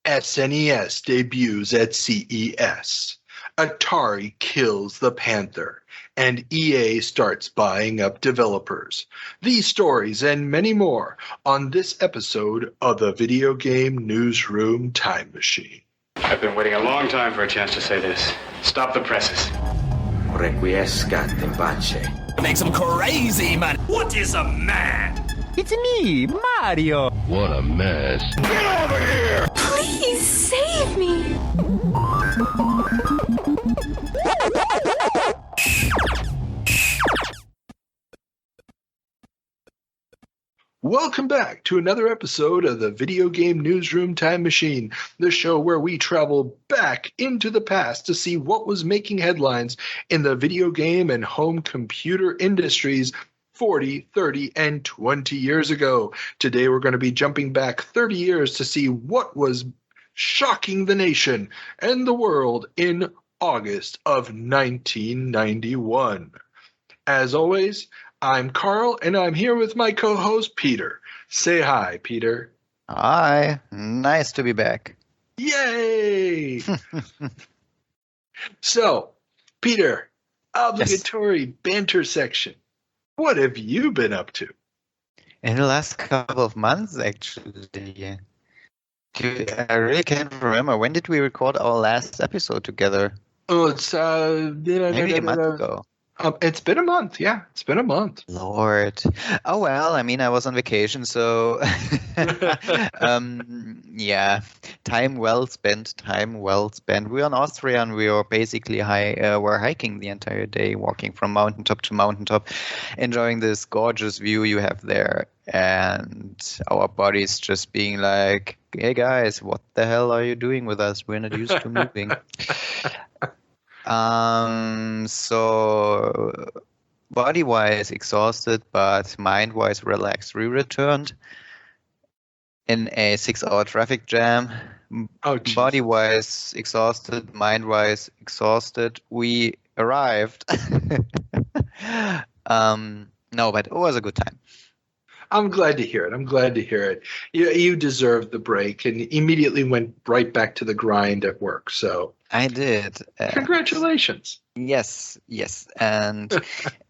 SNES debuts at CES. Atari kills the Panther, and EA starts buying up developers. These stories and many more on this episode of the Video Game Newsroom Time Machine. I've been waiting a long time for a chance to say this. Stop the presses. Requiescat in pace. Makes him crazy, man. What is a man? It's me, Mario. What a mess. Get over here! Please save me. Welcome back to another episode of the Video Game Newsroom Time Machine, the show where we travel back into the past to see what was making headlines in the video game and home computer industries 40, 30, and 20 years ago. Today we're going to be jumping back 30 years to see what was shocking the nation and the world in August of 1991. As always, I'm Carl, and I'm here with my co-host, Peter. Say hi, Peter. Hi. Nice to be back. Yay! So, Peter, obligatory banter section. What have you been up to? In the last couple of months, actually. I really can't remember. When did we record our last episode together? Oh, it's maybe a month ago. It's been a month. Yeah, it's been a month. Lord. Oh, well, I mean, I was on vacation, so yeah, time well spent. We were in Austria, and we were basically we're hiking the entire day, walking from mountaintop to mountaintop, enjoying this gorgeous view you have there, and our bodies just being like, hey guys, what the hell are you doing with us? We're not used to moving. So body-wise exhausted, but mind-wise relaxed. We returned in a 6-hour traffic jam. Body-wise exhausted, mind-wise exhausted. We arrived. No, but it was a good time. I'm glad to hear it. You deserved the break and immediately went right back to the grind at work. So I did. Congratulations. Yes. And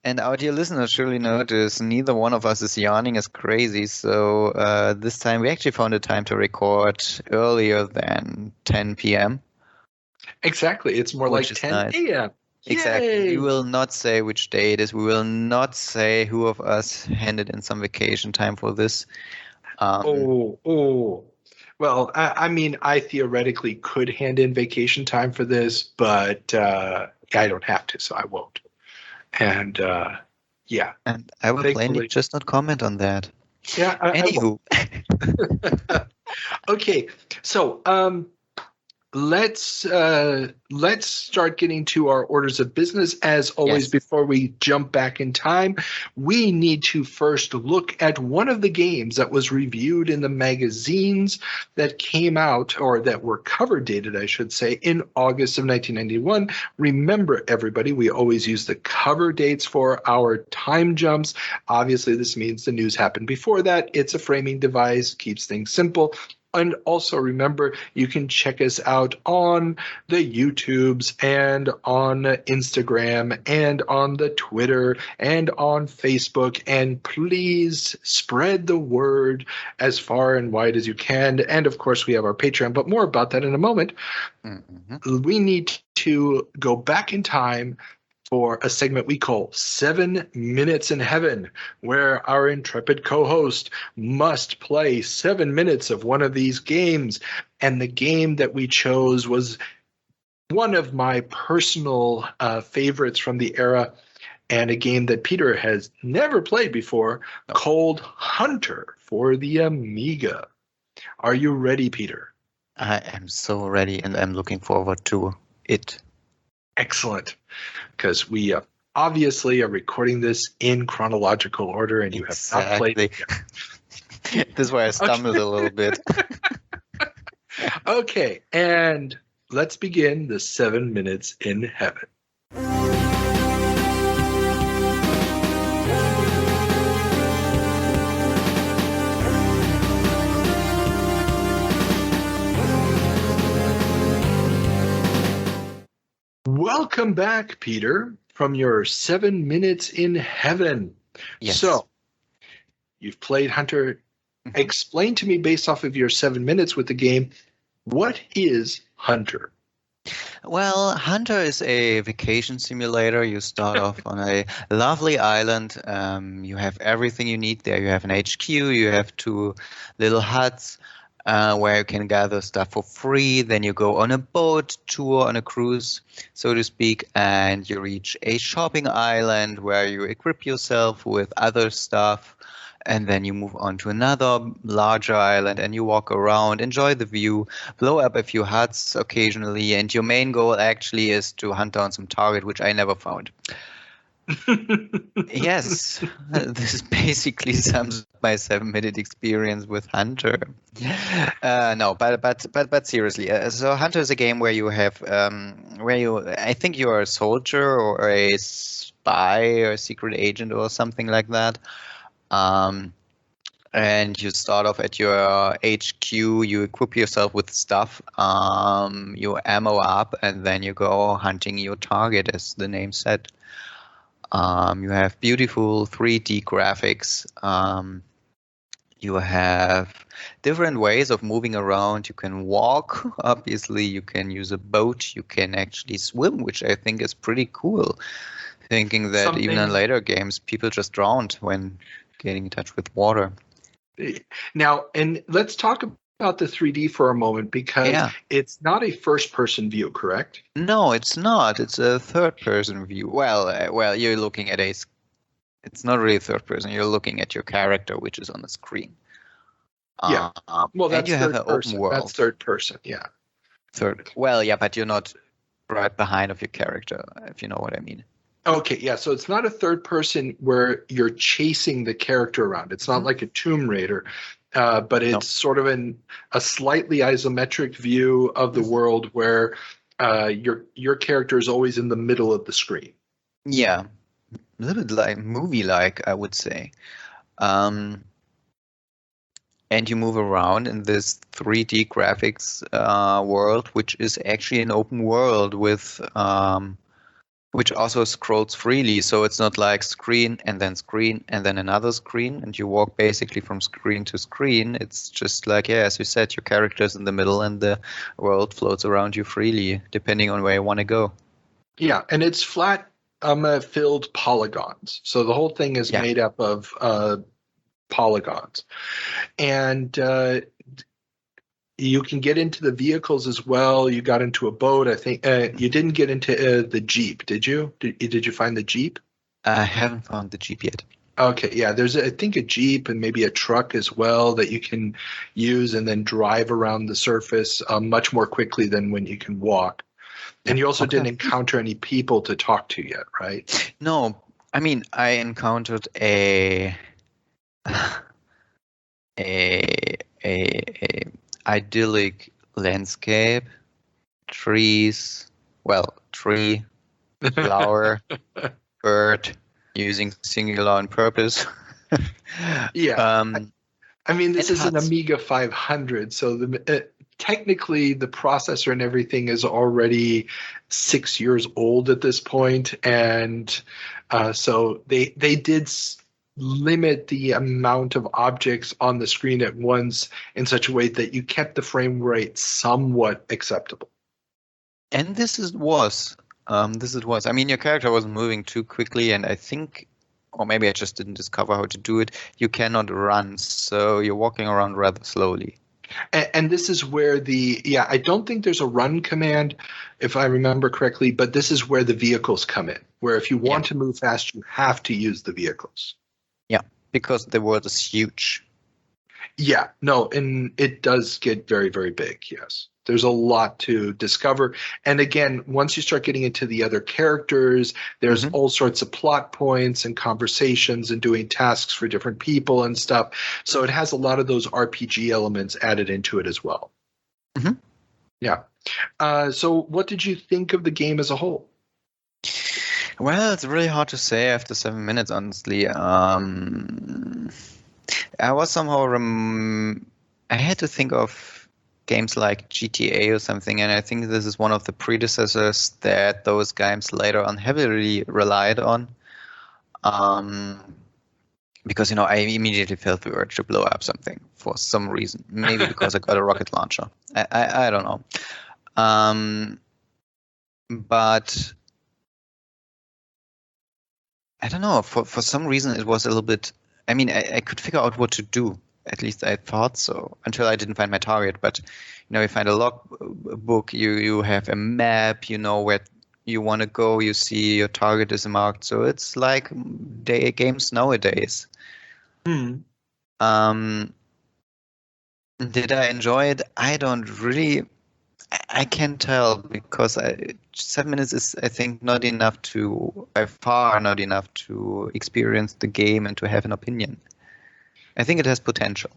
our dear listeners surely notice neither one of us is yawning as crazy. So this time we actually found a time to record earlier than 10 p.m. Exactly. It's more like 10 a.m. Exactly. Yay! We will not say which day it is. We will not say who of us handed in some vacation time for this. Well, I mean, I theoretically could hand in vacation time for this, but I don't have to, so I won't. And yeah. And I will plainly just not comment on that. Yeah. Anywho. Okay. So, let's start getting to our orders of business. As always, yes. Before we jump back in time, we need to first look at one of the games that was reviewed in the magazines that came out, or that were cover dated, I should say, in August of 1991. Remember, everybody, we always use the cover dates for our time jumps. Obviously, this means the news happened before that. It's a framing device, keeps things simple. And also remember, you can check us out on the YouTubes and on Instagram and on the Twitter and on Facebook. And please spread the word as far and wide as you can. And of course, we have our Patreon, but more about that in a moment. Mm-hmm. We need to go back in time for a segment we call 7 Minutes in Heaven, where our intrepid co-host must play 7 minutes of one of these games. And the game that we chose was one of my personal favorites from the era, and a game that Peter has never played before, called Hunter for the Amiga. Are you ready, Peter? I am so ready, and I'm looking forward to it. Excellent, because we obviously are recording this in chronological order, and you have not played it yet. This is why I stumbled a little bit. Okay, and let's begin the 7 Minutes in Heaven. Welcome back, Peter, from your 7 minutes in heaven. Yes. So, you've played Hunter. Explain to me, based off of your 7 minutes with the game, what is Hunter? Well, Hunter is a vacation simulator. You start off on a lovely island. You have everything you need there. You have an HQ, you have 2 little huts where you can gather stuff for free. Then you go on a boat tour, on a cruise, so to speak, and you reach a shopping island where you equip yourself with other stuff. And then you move on to another larger island and you walk around, enjoy the view, blow up a few huts occasionally, and your main goal actually is to hunt down some target, which I never found. Yes, this basically sums up my 7-minute experience with Hunter. No, but seriously, so Hunter is a game where you have I think you are a soldier or a spy or a secret agent or something like that. And you start off at your HQ, you equip yourself with stuff, you ammo up, and then you go hunting your target, as the name said. You have beautiful 3D graphics. You have different ways of moving around. You can walk, obviously, you can use a boat, you can actually swim, which I think is pretty cool. Thinking that even in later games, people just drowned when getting in touch with water. Now, and let's talk about the 3D for a moment, because it's not a first-person view, correct? No, it's not. It's a third-person view. Well, you're looking at it's not really third-person. You're looking at your character, which is on the screen. Yeah. Well, that's and you have an person. open world. That's third-person. Yeah. Third. Well, yeah, but you're not right behind of your character, if you know what I mean. Okay, yeah, so it's not a third person where you're chasing the character around. It's not like a Tomb Raider, but it's sort of a slightly isometric view of the world where your character is always in the middle of the screen. Yeah, a little bit like movie-like, I would say. And you move around in this 3D graphics world, which is actually an open world with which also scrolls freely. So it's not like screen and then another screen, and you walk basically from screen to screen. It's just like, as you said, your character's in the middle and the world floats around you freely, depending on where you want to go. Yeah, and it's flat filled polygons. So the whole thing is made up of polygons. And you can get into the vehicles as well. You got into a boat. I think you didn't get into the Jeep, did you? Did you find the Jeep? I haven't found the Jeep yet. Okay, yeah. There's, I think, a Jeep and maybe a truck as well that you can use and then drive around the surface much more quickly than when you can walk. And you also didn't encounter any people to talk to yet, right? No. I mean, I encountered a idyllic landscape, trees, tree, flower, bird, using singular on purpose. Yeah. I mean, this is an Amiga 500, so technically the processor and everything is already 6 years old at this point, and so they did limit the amount of objects on the screen at once in such a way that you kept the frame rate somewhat acceptable. And this was. I mean, your character wasn't moving too quickly, and I think, or maybe I just didn't discover how to do it, you cannot run, so you're walking around rather slowly. And this is where I don't think there's a run command, if I remember correctly, but this is where the vehicles come in, where if you want to move fast, you have to use the vehicles. Yeah, because the world is huge. Yeah, no, and it does get very, very big, yes. There's a lot to discover. And again, once you start getting into the other characters, there's all sorts of plot points and conversations and doing tasks for different people and stuff. So it has a lot of those RPG elements added into it as well. Mm-hmm. Yeah. So what did you think of the game as a whole? Well, it's really hard to say after 7 minutes, honestly. I was somehow I had to think of games like GTA or something, and I think this is one of the predecessors that those games later on heavily relied on. Because, I immediately felt the urge to blow up something for some reason. Maybe because I got a rocket launcher. I don't know. But I don't know. For some reason, it was a little bit... I could figure out what to do. At least I thought so, until I didn't find my target. But, you find a logbook, you have a map, you know where you want to go, you see your target is marked. So it's like games nowadays. Did I enjoy it? I don't really... I can't tell, because 7 minutes is, I think, not enough by far not enough to experience the game and to have an opinion. I think it has potential.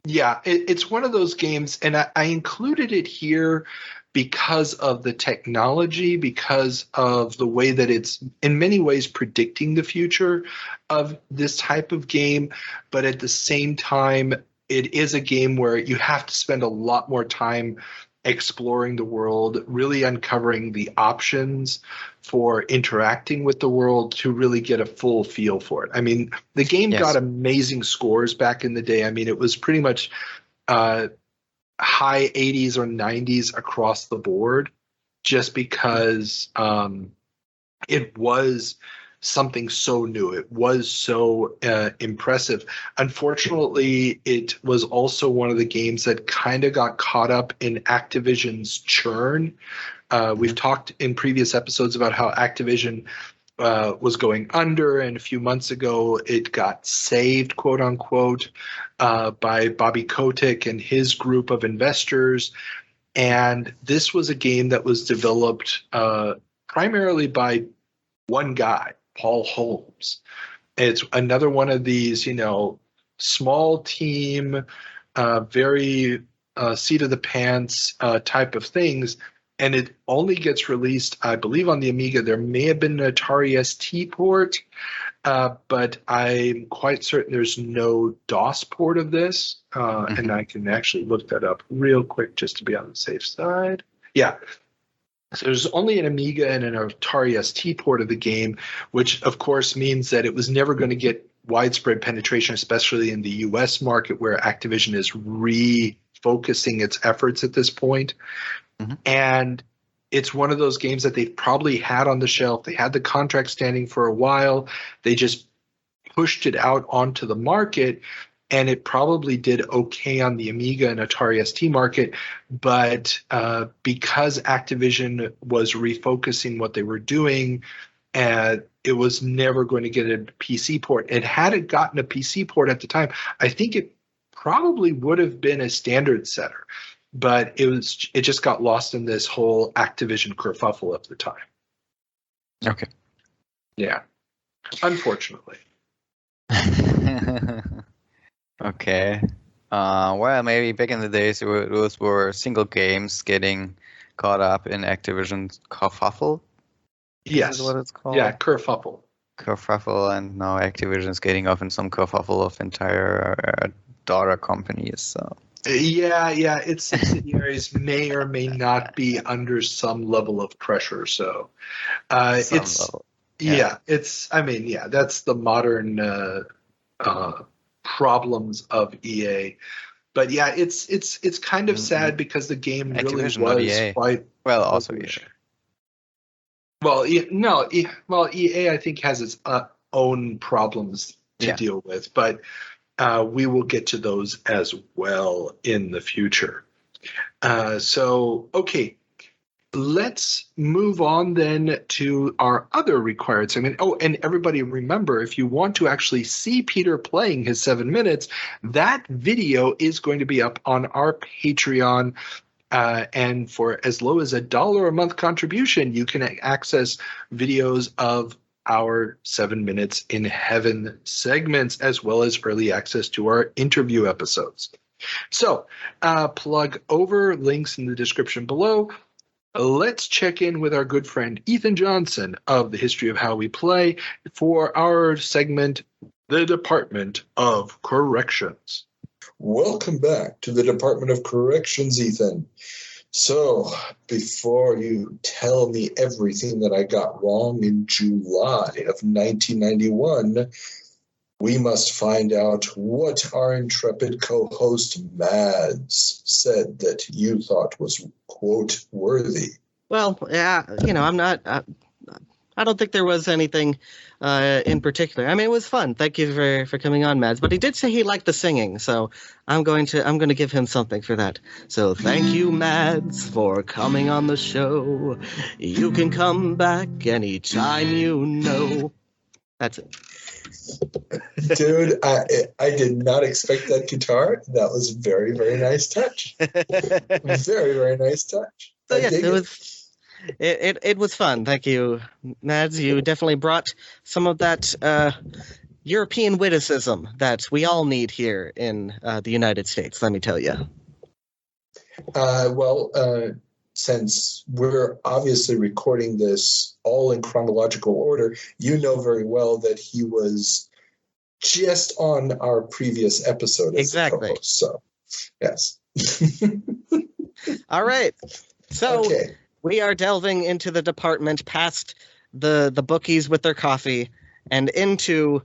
Yeah, it's one of those games, and I included it here because of the technology, because of the way that it's in many ways predicting the future of this type of game. But at the same time, it is a game where you have to spend a lot more time exploring the world, really uncovering the options for interacting with the world to really get a full feel for it. The game got amazing scores back in the day. It was pretty much high 80s or 90s across the board, just because it was something so new. It was so impressive. Unfortunately, it was also one of the games that kind of got caught up in Activision's churn. We've talked in previous episodes about how Activision was going under, and a few months ago it got saved, quote unquote, by Bobby Kotick and his group of investors. And this was a game that was developed primarily by one guy, Paul Holmes. It's another one of these, small team, very seat of the pants type of things. And it only gets released, I believe, on the Amiga. There may have been an Atari ST port, but I'm quite certain there's no DOS port of this. And I can actually look that up real quick just to be on the safe side. Yeah. So there's only an Amiga and an Atari ST port of the game, which of course means that it was never going to get widespread penetration, especially in the US market, where Activision is refocusing its efforts at this point. And it's one of those games that they've probably had on the shelf. They had the contract standing for a while. They just pushed it out onto the market, and it probably did okay on the Amiga and Atari ST market. But because Activision was refocusing what they were doing, it was never going to get a PC port. And had it gotten a PC port at the time, I think it probably would have been a standard setter. But it just got lost in this whole Activision kerfuffle of the time. Okay. Yeah. Unfortunately. Okay. Well, maybe back in the days, those were single games getting caught up in Activision's kerfuffle. Yes. Is what it's called? Yeah, kerfuffle. Kerfuffle, and now Activision's getting off in some kerfuffle of entire daughter companies. So. Yeah, its subsidiaries may or may not be under some level of pressure. So that's the modern problems of EA. But yeah, it's kind of sad because the game really was quite also EA. EA I think has its own problems to deal with, but we will get to those as well in the future. Okay, let's move on then to our other required segment. Oh, and everybody remember, if you want to actually see Peter playing his 7 minutes, that video is going to be up on our Patreon. And for as low as $1 a month contribution, you can access videos of our 7 Minutes in Heaven segments, as well as early access to our interview episodes. So plug over, links in the description below. Let's check in with our good friend Ethan Johnson of the History of How We Play for our segment, The Department of Corrections. Welcome back to the Department of Corrections, Ethan. So, before you tell me everything that I got wrong in July of 1991, we must find out what our intrepid co-host Mads said that you thought was, quote, worthy. Well, yeah, I'm not... I don't think there was anything in particular. I mean, it was fun. Thank you for coming on, Mads. But he did say he liked the singing, so I'm going to give him something for that. So thank you, Mads, for coming on the show. You can come back anytime you know. That's it. Dude, I did not expect that guitar. That was a very, very nice touch. Very, very nice touch. So yes, it was fun. Thank you, Mads. You definitely brought some of that European witticism that we all need here in the United States, let me tell you. Since we're obviously recording this all in chronological order, you know very well that he was just on our previous episode as exactly. a co-host, so, yes. All right. So okay. We are delving into the department past the bookies with their coffee and into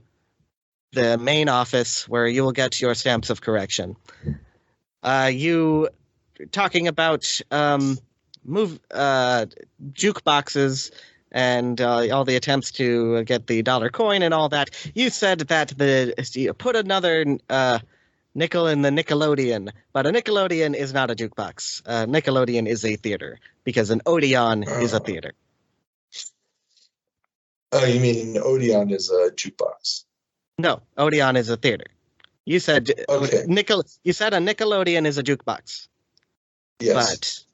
the main office where you will get your stamps of correction. You talking about jukeboxes and all the attempts to get the dollar coin and all that. You said that you put another nickel in the Nickelodeon, but a Nickelodeon is not a jukebox. Nickelodeon is a theater, because an Odeon is a theater. Oh, you mean an Odeon is a jukebox? No, Odeon is a theater. You said okay. You said a Nickelodeon is a jukebox. Yes. But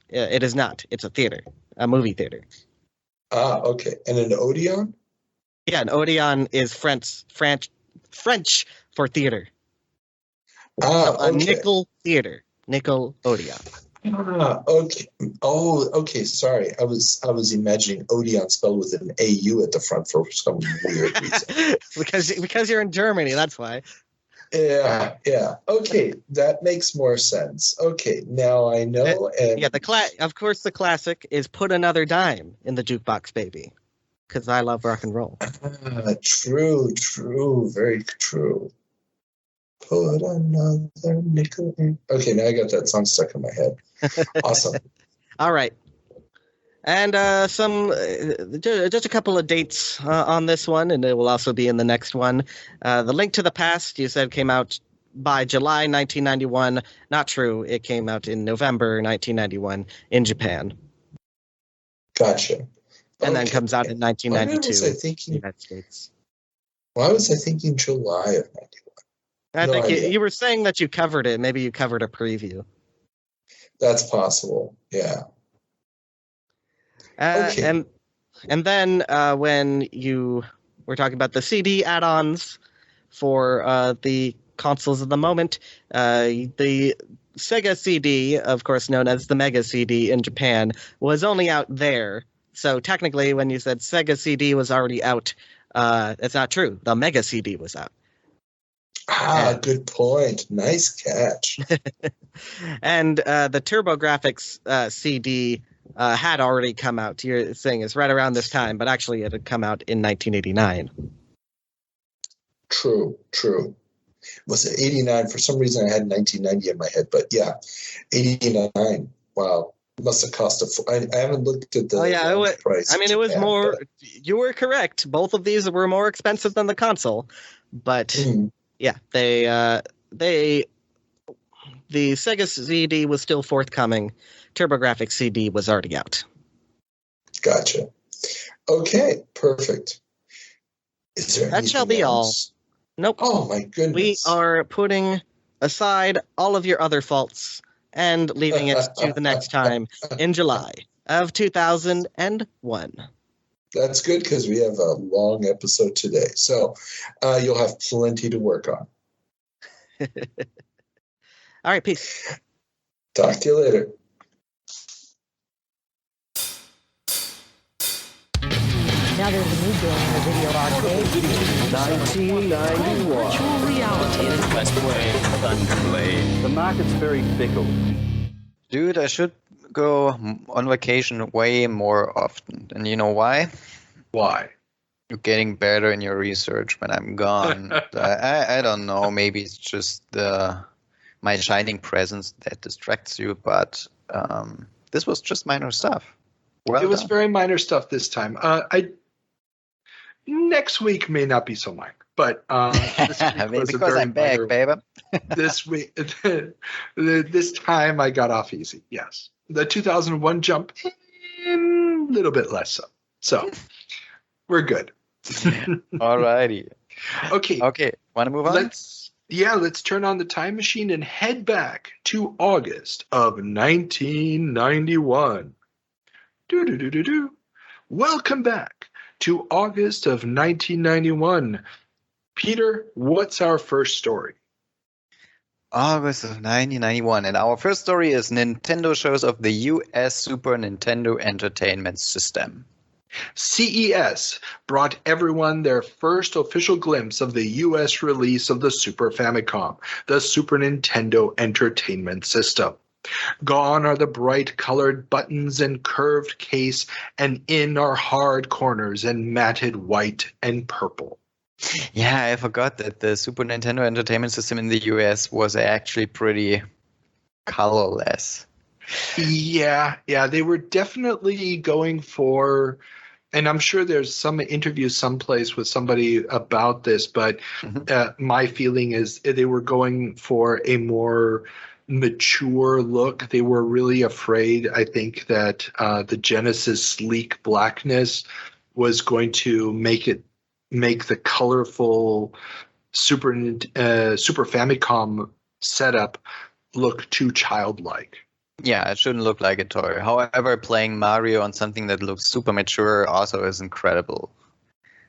it is not. It's a theater, a movie theater. Ah, okay. And an Odeon? Yeah, an Odeon is French for theater. Ah, so a okay. nickel theater, nickel Odeon. Ah, okay. Oh, okay. Sorry, I was imagining Odeon spelled with an AU at the front for some weird reason. because you're in Germany, that's why. Yeah. Okay, that makes more sense. Okay, now I know. Of course, the classic is "Put Another Dime in the Jukebox, Baby," because I love rock and roll. True, very true. Put another nickel in. Okay, now I got that song stuck in my head. Awesome. All right. And just a couple of dates on this one, and it will also be in the next one. The Link to the Past, you said, came out by July 1991. Not true. It came out in November 1991 in Japan. Gotcha. And then comes out in 1992 in the United States. Why was I thinking July of 91? I think you were saying that you covered it. Maybe you covered a preview. That's possible. Yeah. Okay. And then when you were talking about the CD add-ons for the consoles of the moment, the Sega CD, of course known as the Mega CD in Japan, was only out there. So technically, when you said Sega CD was already out, that's not true. The Mega CD was out. Good point. Nice catch. And the TurboGrafx CD had already come out. You're saying it's right around this time, but actually it had come out in 1989. True. Was it 89? For some reason I had 1990 in my head, but yeah, 89. Wow. Must have cost I haven't looked at the price. I mean, it was more. But... You were correct. Both of these were more expensive than the console, but yeah, the Sega CD was still forthcoming. TurboGrafx CD was already out. Gotcha. Okay, perfect. Is there that shall be else? All. Nope. Oh my goodness. We are putting aside all of your other faults and leaving it to the next time in July of 2001. That's good because we have a long episode today. So you'll have plenty to work on. All right, peace. Talk to you later. Now there's a new game in the video arcade. 1991. Virtual reality is the best way. Thunderblade. The market's very fickle. Dude, I should go on vacation way more often. And you know why? Why? You're getting better in your research when I'm gone. I don't know. Maybe it's just my shining presence that distracts you. But this was just minor stuff. Well it was done. very minor stuff this time. Next week may not be so minor, but this week was because I'm back, baby. This week, this time I got off easy. Yes, the 2001 jump, a little bit less so. So we're good. Alrighty. Okay. Okay. Want to move on? Let's turn on the time machine and head back to August of 1991. Welcome back to August of 1991. Peter, what's our first story? August of 1991. And our first story is Nintendo shows of the US Super Nintendo Entertainment System. CES brought everyone their first official glimpse of the US release of the Super Famicom, the Super Nintendo Entertainment System. Gone are the bright colored buttons and curved case, and in are hard corners and matted white and purple. Yeah, I forgot that the Super Nintendo Entertainment System in the US was actually pretty colorless. Yeah, they were definitely going for, and I'm sure there's some interview someplace with somebody about this, but my feeling is they were going for a more mature look. They were really afraid, I think, that the Genesis sleek blackness was going to make the colorful Super Famicom setup look too childlike. Yeah, it shouldn't look like a toy. However, playing Mario on something that looks super mature also is incredible.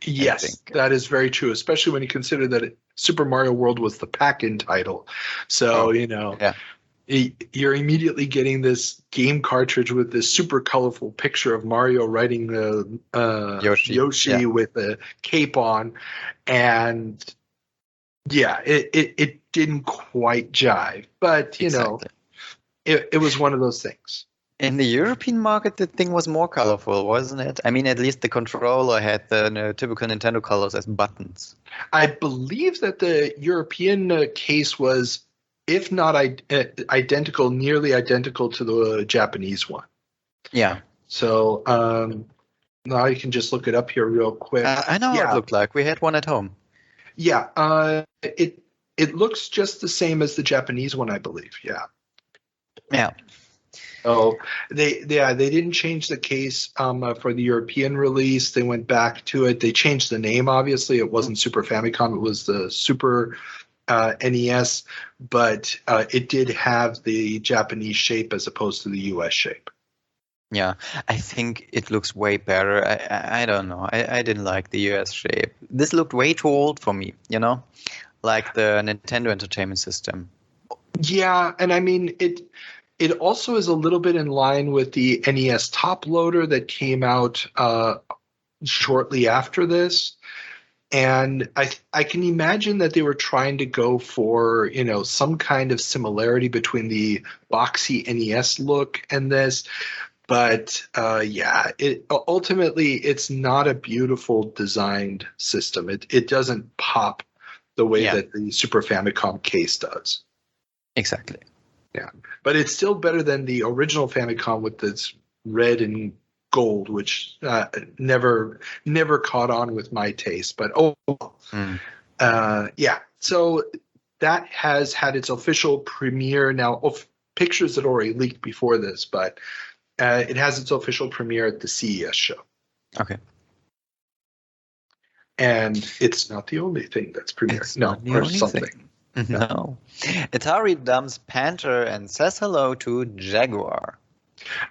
Yes, that is very true, especially when you consider that Super Mario World was the pack-in title. So, you're immediately getting this game cartridge with this super colorful picture of Mario riding Yoshi with a cape on. And, it didn't quite jive. But, it was one of those things. In the European market, the thing was more colorful, wasn't it? I mean, at least the controller had the typical Nintendo colors as buttons. I believe that the European case was, if not identical, nearly identical to the Japanese one. Yeah. So now you can just look it up here real quick. I know what it looked like. We had one at home. Yeah. It looks just the same as the Japanese one, I believe. Yeah. Yeah. Oh, they didn't change the case for the European release. They went back to it. They changed the name. Obviously, it wasn't Super Famicom. It was the Super NES, but it did have the Japanese shape as opposed to the US shape. Yeah, I think it looks way better. I don't know. I didn't like the US shape. This looked way too old for me, like the Nintendo Entertainment System. Yeah, and I mean, it also is a little bit in line with the NES top loader that came out shortly after this. And I can imagine that they were trying to go for, some kind of similarity between the boxy NES look and this. But ultimately, it's not a beautiful designed system. It doesn't pop the way that the Super Famicom case does. Exactly. Yeah, but it's still better than the original Famicom with its red and gold, which never caught on with my taste. But so that has had its official premiere now. Pictures had already leaked before this, but it has its official premiere at the CES show. Okay. And it's not the only thing that's premiered. Or something. Thing. No. Atari dumps Panther and says hello to Jaguar.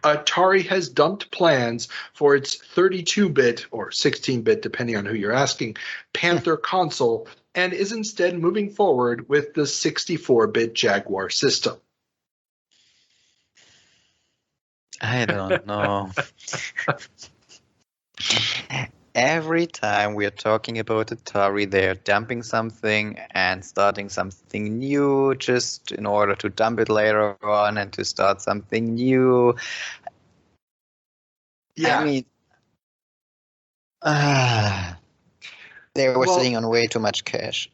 Atari has dumped plans for its 32-bit or 16-bit, depending on who you're asking, Panther console, and is instead moving forward with the 64-bit Jaguar system. I don't know. every time we are talking about Atari, they're dumping something and starting something new just in order to dump it later on and to start something new. Yeah. I mean, they were sitting on way too much cash.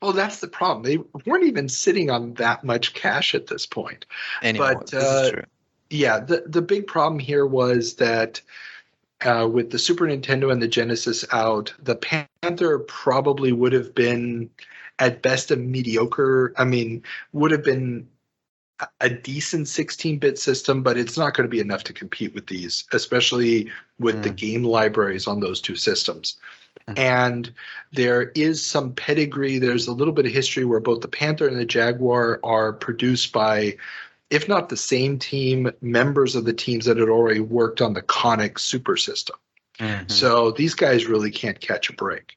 Well, that's the problem. They weren't even sitting on that much cash at this point. Anymore. But this is true. Yeah, the big problem here was that with the Super Nintendo and the Genesis out, the Panther probably would have been at best a mediocre. I mean, would have been a decent 16-bit system, but it's not going to be enough to compete with these, especially with the game libraries on those two systems. And there is some pedigree. There's a little bit of history where both the Panther and the Jaguar are produced by, if not the same team, members of the teams that had already worked on the Conic Super System. So these guys really can't catch a break.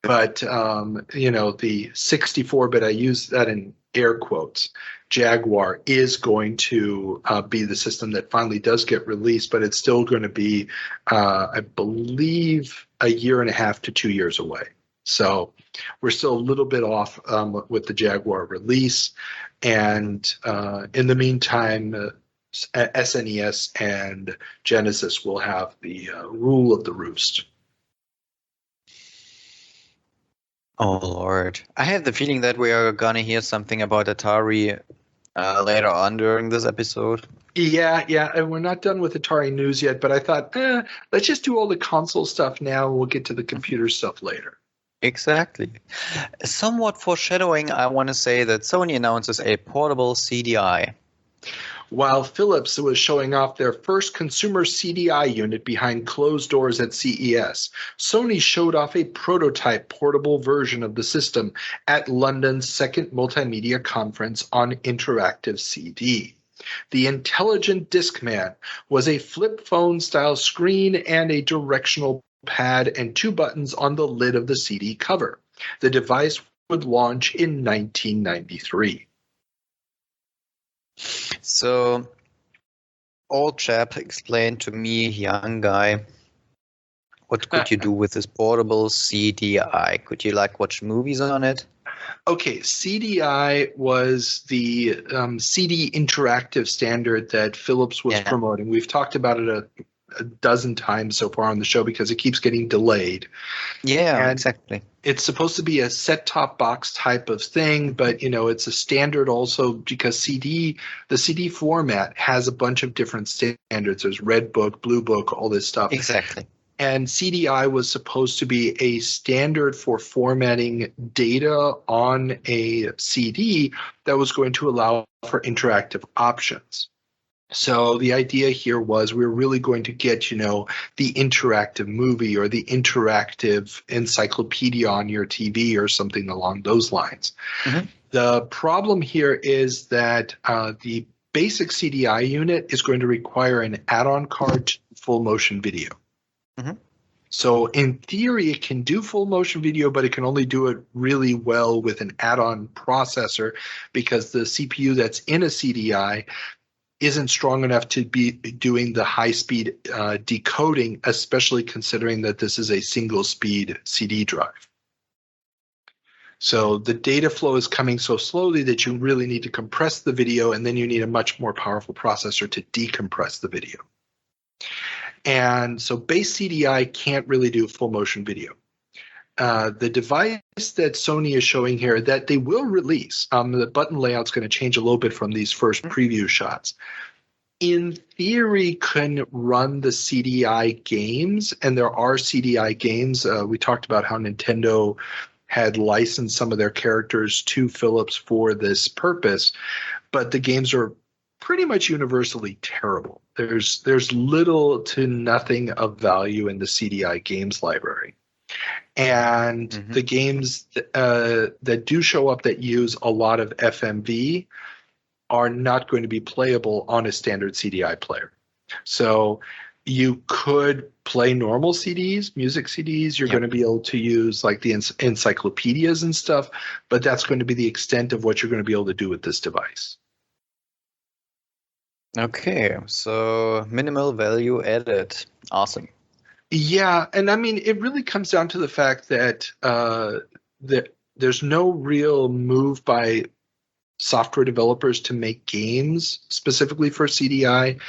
But, the 64-bit, I use that in air quotes, Jaguar is going to be the system that finally does get released, but it's still going to be, I believe, a year and a half to 2 years away. So we're still a little bit off with the Jaguar release. And in the meantime, SNES and Genesis will have the rule of the roost. Oh, Lord. I have the feeling that we are going to hear something about Atari later on during this episode. Yeah, and we're not done with Atari news yet, but I thought, let's just do all the console stuff now, and we'll get to the computer stuff later. Exactly. Somewhat foreshadowing, I want to say that Sony announces a portable CDI. While Philips was showing off their first consumer CDI unit behind closed doors at CES, Sony showed off a prototype portable version of the system at London's second multimedia conference on interactive CD. The Intelligent Discman was a flip phone style screen and a directional pad and two buttons on the lid of the CD cover. The device would launch in 1993. So, old chap explained to me, young guy, what could you do with this portable CDI? Could you watch movies on it? Okay, CDI was the CD interactive standard that Philips was promoting. We've talked about it a dozen times so far on the show because it keeps getting delayed. Yeah, and exactly. It's supposed to be a set-top box type of thing, but it's a standard also because the CD format has a bunch of different standards. There's Red Book, Blue Book, all this stuff. Exactly. And CDI was supposed to be a standard for formatting data on a CD that was going to allow for interactive options. So the idea here was we're really going to get, the interactive movie or the interactive encyclopedia on your TV or something along those lines. Mm-hmm. The problem here is that the basic CDI unit is going to require an add-on card to full motion video. Mm-hmm. So in theory, it can do full motion video, but it can only do it really well with an add-on processor because the CPU that's in a CDI isn't strong enough to be doing the high-speed decoding, especially considering that this is a single-speed CD drive. So the data flow is coming so slowly that you really need to compress the video, and then you need a much more powerful processor to decompress the video. And so base CDI can't really do full motion video. The device that Sony is showing here that they will release, the button layout's going to change a little bit from these first preview shots. In theory, can run the CDI games, and there are CDI games. We talked about how Nintendo had licensed some of their characters to Philips for this purpose, but the games are pretty much universally terrible. There's little to nothing of value in the CDI games library. And the games that do show up that use a lot of FMV are not going to be playable on a standard CDI player. So you could play normal CDs, music CDs. You're going to be able to use the encyclopedias and stuff, but that's going to be the extent of what you're going to be able to do with this device. Okay, so minimal value added. Awesome. Yeah, and I mean, it really comes down to the fact that there's no real move by software developers to make games specifically for CDI.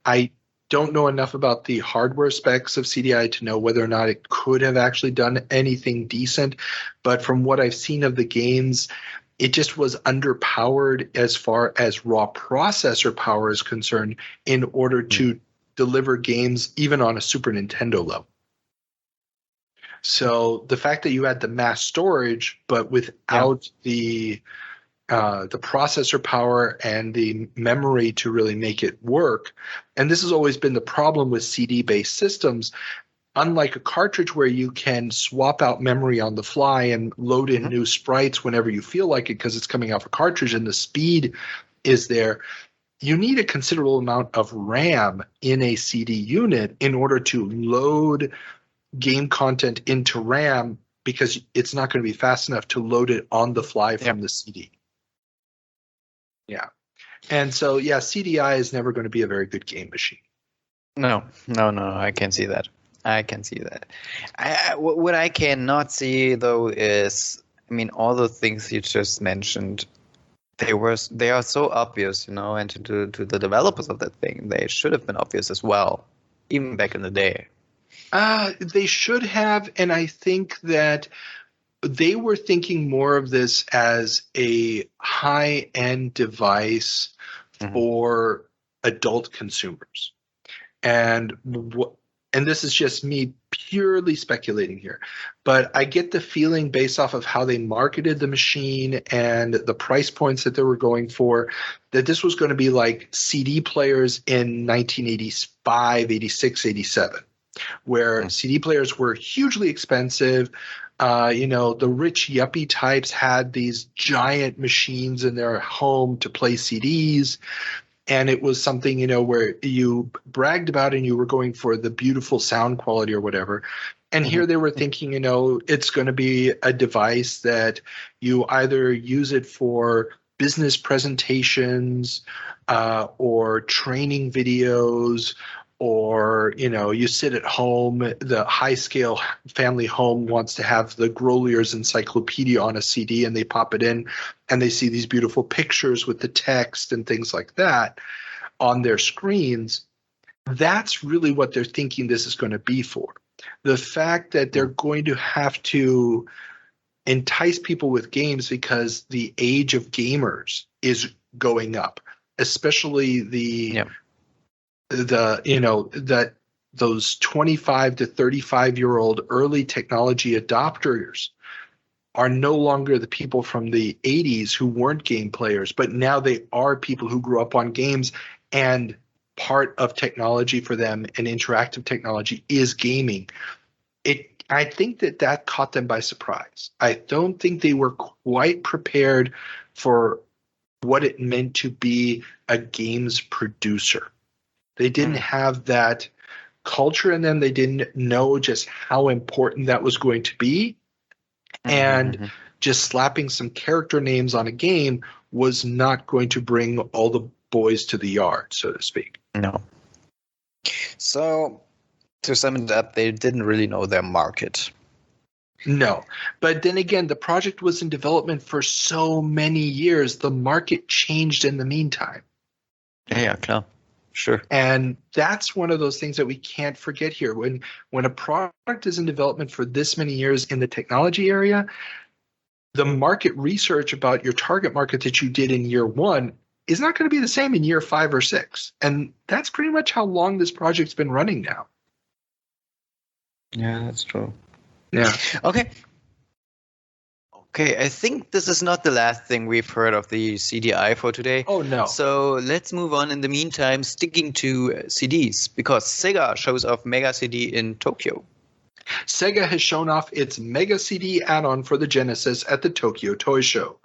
I don't know enough about the hardware specs of CDI to know whether or not it could have actually done anything decent. But from what I've seen of the games, it just was underpowered as far as raw processor power is concerned in order to deliver games even on a Super Nintendo level. So the fact that you had the mass storage, but without the processor power and the memory to really make it work, and this has always been the problem with CD-based systems, unlike a cartridge where you can swap out memory on the fly and load in new sprites whenever you feel like it because it's coming off a cartridge and the speed is there, you need a considerable amount of RAM in a CD unit in order to load game content into RAM because it's not going to be fast enough to load it on the fly from the CD. Yeah. And so, yeah, CDI is never going to be a very good game machine. No, I can see that. What I cannot see, though, is, I mean, all the things you just mentioned, they are so obvious, and to the developers of that thing, they should have been obvious as well, even back in the day. They should have, and I think that they were thinking more of this as a high-end device for adult consumers. And this is just me purely speculating here, but I get the feeling based off of how they marketed the machine and the price points that they were going for, that this was going to be like CD players in 1985, 86, 87, where CD players were hugely expensive. The rich yuppie types had these giant machines in their home to play CDs. And it was something, where you bragged about and you were going for the beautiful sound quality or whatever. And here they were thinking, it's going to be a device that you either use it for business presentations or training videos, or, you sit at home, the high-scale family home wants to have the Grolier's Encyclopedia on a CD, and they pop it in, and they see these beautiful pictures with the text and things like that on their screens. That's really what they're thinking this is going to be for. The fact that they're going to have to entice people with games because the age of gamers is going up, especially those 25 to 35-year-old early technology adopters are no longer the people from the 80s who weren't game players, but now they are people who grew up on games, and part of technology for them and interactive technology is gaming. I think that caught them by surprise. I don't think they were quite prepared for what it meant to be a games producer. They didn't have that culture in them. They didn't know just how important that was going to be. And just slapping some character names on a game was not going to bring all the boys to the yard, so to speak. No. So, to sum it up, they didn't really know their market. No. But then again, the project was in development for so many years. The market changed in the meantime. Yeah, klar. Sure. And that's one of those things that we can't forget here. When a product is in development for this many years in the technology area, the market research about your target market that you did in year one is not going to be the same in year 5 or 6. And that's pretty much how long this project's been running now. Yeah, that's true. Yeah. Okay, I think this is not the last thing we've heard of the CDI for today. Oh, no. So let's move on in the meantime, sticking to CDs, because Sega shows off Mega CD in Tokyo. Sega has shown off its Mega CD add-on for the Genesis at the Tokyo Toy Show.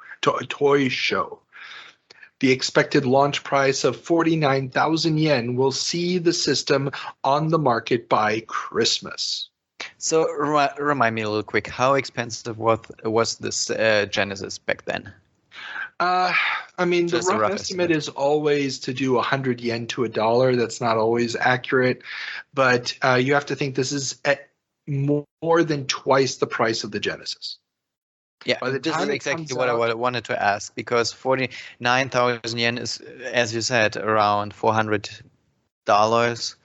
The expected launch price of 49,000 yen will see the system on the market by Christmas. So remind me a little quick, how expensive was this Genesis back then? I mean, Just the a rough rough estimate estimate. is always to do 100 yen to $1. That's not always accurate, but you have to think this is at more than twice the price of the Genesis. Yeah, By the this is time it exactly comes what out- I wanted to ask, because 49,000 yen is, as you said, around $400.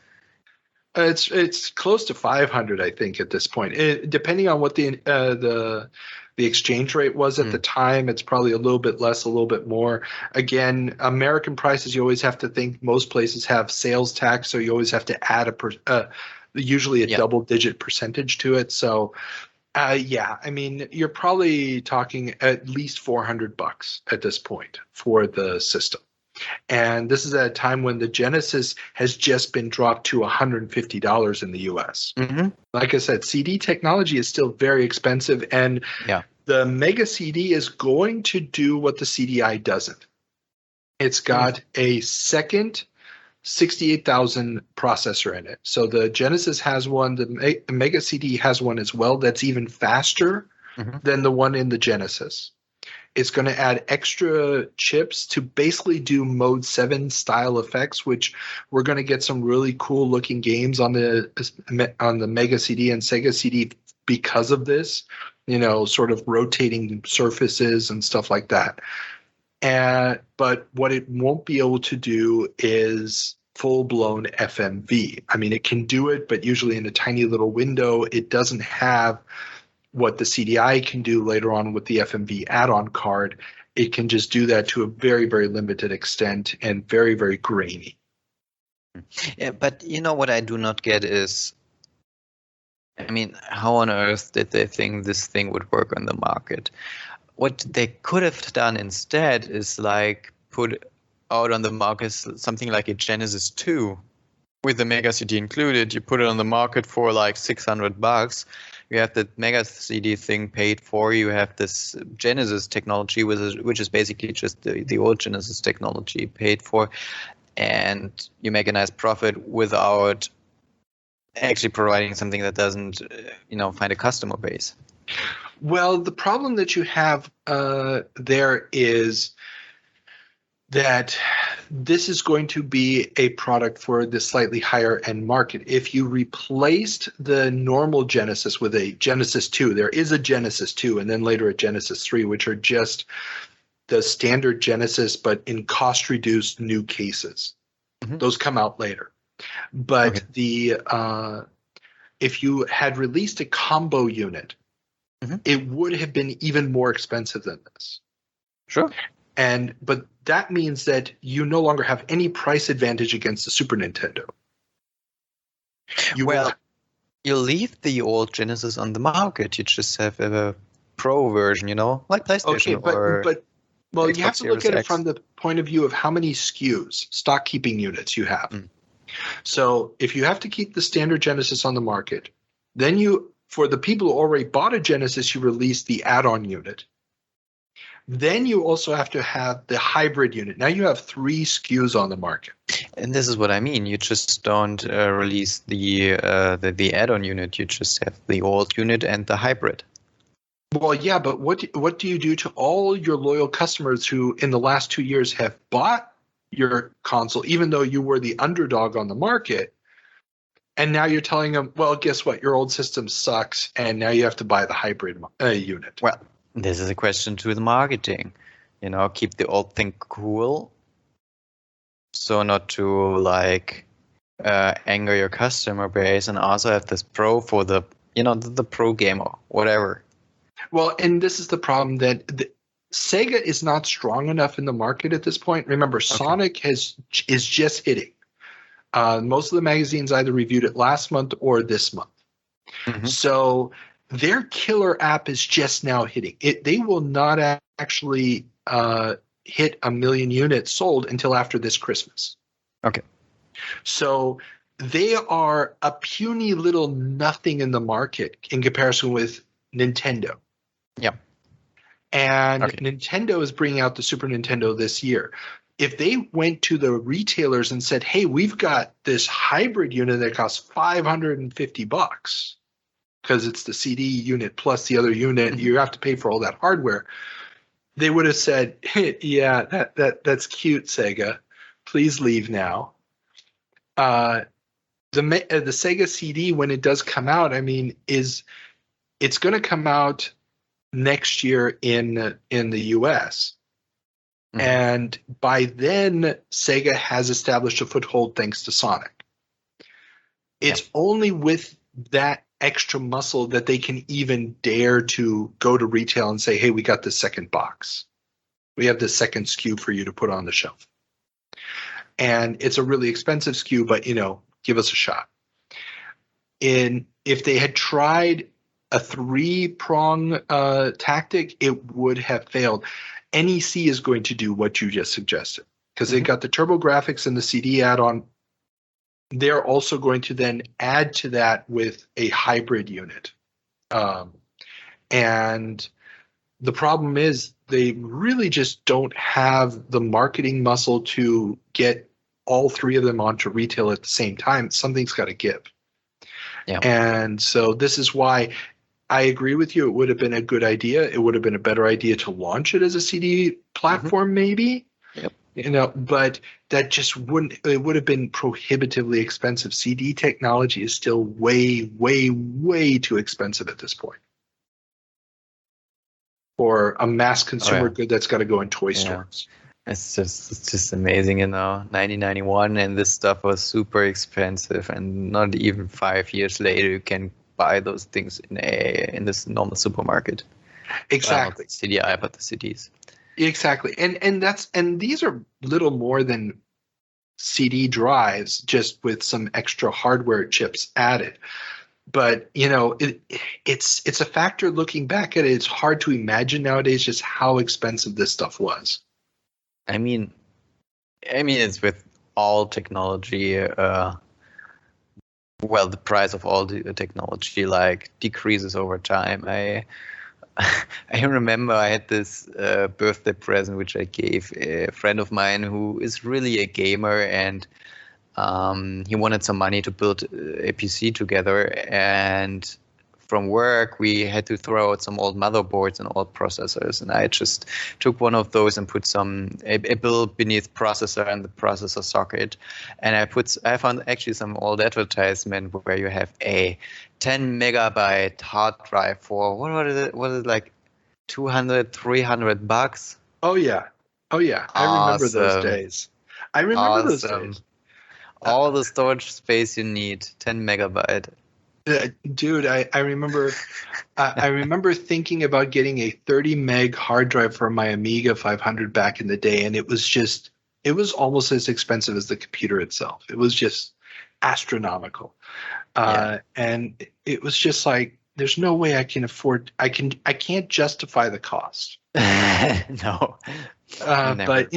It's close to 500, I think, at this point. Depending on what the exchange rate was at the time, it's probably a little bit less, a little bit more. Again, American prices, you always have to think most places have sales tax, so you always have to add usually a double-digit percentage to it. So, yeah, I mean, you're probably talking at least $400 at this point for the system. And this is at a time when the Genesis has just been dropped to $150 in the US. Mm-hmm. Like I said, CD technology is still very expensive, and the Mega CD is going to do what the CDI doesn't. It's got a second 68,000 processor in it. So the Genesis has one, the Mega CD has one as well that's even faster than the one in the Genesis. It's going to add extra chips to basically do Mode 7 style effects, which we're going to get some really cool looking games on the Mega CD and Sega CD because of this, sort of rotating surfaces and stuff like that. But what it won't be able to do is full-blown FMV. I mean, it can do it, but usually in a tiny little window. It doesn't have what the CDI can do later on with the FMV add-on card. It can just do that to a very, very limited extent and very, very grainy. Yeah, but what I do not get is, I mean, how on earth did they think this thing would work on the market? What they could have done instead is like put out on the market something like a Genesis 2 with the Mega CD included. You put it on the market for like $600. You have the Mega CD thing paid for. You have this Genesis technology, which is basically just the old Genesis technology paid for, and you make a nice profit without actually providing something that doesn't, find a customer base. Well, the problem that you have there is that this is going to be a product for the slightly higher end market. If you replaced the normal Genesis with a Genesis 2, there is a Genesis 2 and then later a Genesis 3, which are just the standard Genesis, but in cost reduced new cases. Those come out later. But if you had released a combo unit, it would have been even more expensive than this. Sure. But that means that you no longer have any price advantage against the Super Nintendo. You leave the old Genesis on the market. You just have a Pro version, like PlayStation Well, you have to look at it from the point of view of how many SKUs, stock keeping units, you have. So if you have to keep the standard Genesis on the market, then for the people who already bought a Genesis, you release the add-on unit. Then you also have to have the hybrid unit. Now you have 3 SKUs on the market. And this is what I mean. You just don't release the add-on unit. You just have the old unit and the hybrid. Well, yeah, but what do you do to all your loyal customers who in the last 2 years have bought your console, even though you were the underdog on the market, and now you're telling them, well, guess what? Your old system sucks, and now you have to buy the hybrid unit. Well, this is a question to the marketing. Keep the old thing cool, so not to anger your customer base, and also have this Pro for the the Pro gamer, whatever. Well, and this is the problem that Sega is not strong enough in the market at this point. Remember, Sonic is just hitting. Most of the magazines either reviewed it last month or this month. So their killer app is just now hitting. They will not actually hit 1 million units sold until after this Christmas. Okay. So they are a puny little nothing in the market in comparison with Nintendo. Yeah. And Nintendo is bringing out the Super Nintendo this year. If they went to the retailers and said, hey, we've got this hybrid unit that costs $550 because it's the CD unit plus the other unit, you have to pay for all that hardware. they would have said, "Yeah, that's cute, Sega. Please leave now." The Sega CD, when it does come out, I mean, it's going to come out next year in the US. And by then, Sega has established a foothold thanks to Sonic. It's only with that extra muscle that they can even dare to go to retail and say, hey, we got this second box. We have this second SKU for you to put on the shelf. And it's a really expensive SKU, but, give us a shot. If they had tried a 3-prong tactic, it would have failed. NEC is going to do what you just suggested because they got the TurboGrafx and the CD add-on. They're also going to then add to that with a hybrid unit. And the problem is they really just don't have the marketing muscle to get all 3 of them onto retail at the same time. Something's got to give. Yeah. And so this is why I agree with you. It would have been a good idea. It would have been a better idea to launch it as a CD platform, maybe. Yep. But that just it would have been prohibitively expensive. CD technology is still way, way, way too expensive at this point for a mass consumer good that's got to go in toy stores. It's just amazing, 1991, and this stuff was super expensive, and not even 5 years later you can buy those things in this normal supermarket. Exactly. CDI, but the CDs. Exactly, and these are little more than CD drives, just with some extra hardware chips added. But it's a factor. Looking back at it, it's hard to imagine nowadays just how expensive this stuff was. I mean, it's with all technology. The price of all the technology decreases over time. I remember I had this birthday present which I gave a friend of mine who is really a gamer, and he wanted some money to build a PC together, and from work we had to throw out some old motherboards and old processors, and I just took one of those and put a bill beneath processor and the processor socket, and I found actually some old advertisement where you have a 10 megabyte hard drive for what is it like $200-300? Oh yeah, I remember those days. All the storage space you need, 10 megabyte. Dude, I remember I remember thinking about getting a 30 meg hard drive for my Amiga 500 back in the day, and it was almost as expensive as the computer itself. It was just astronomical. And it was just like, there's no way I can afford I can't justify the cost. No. But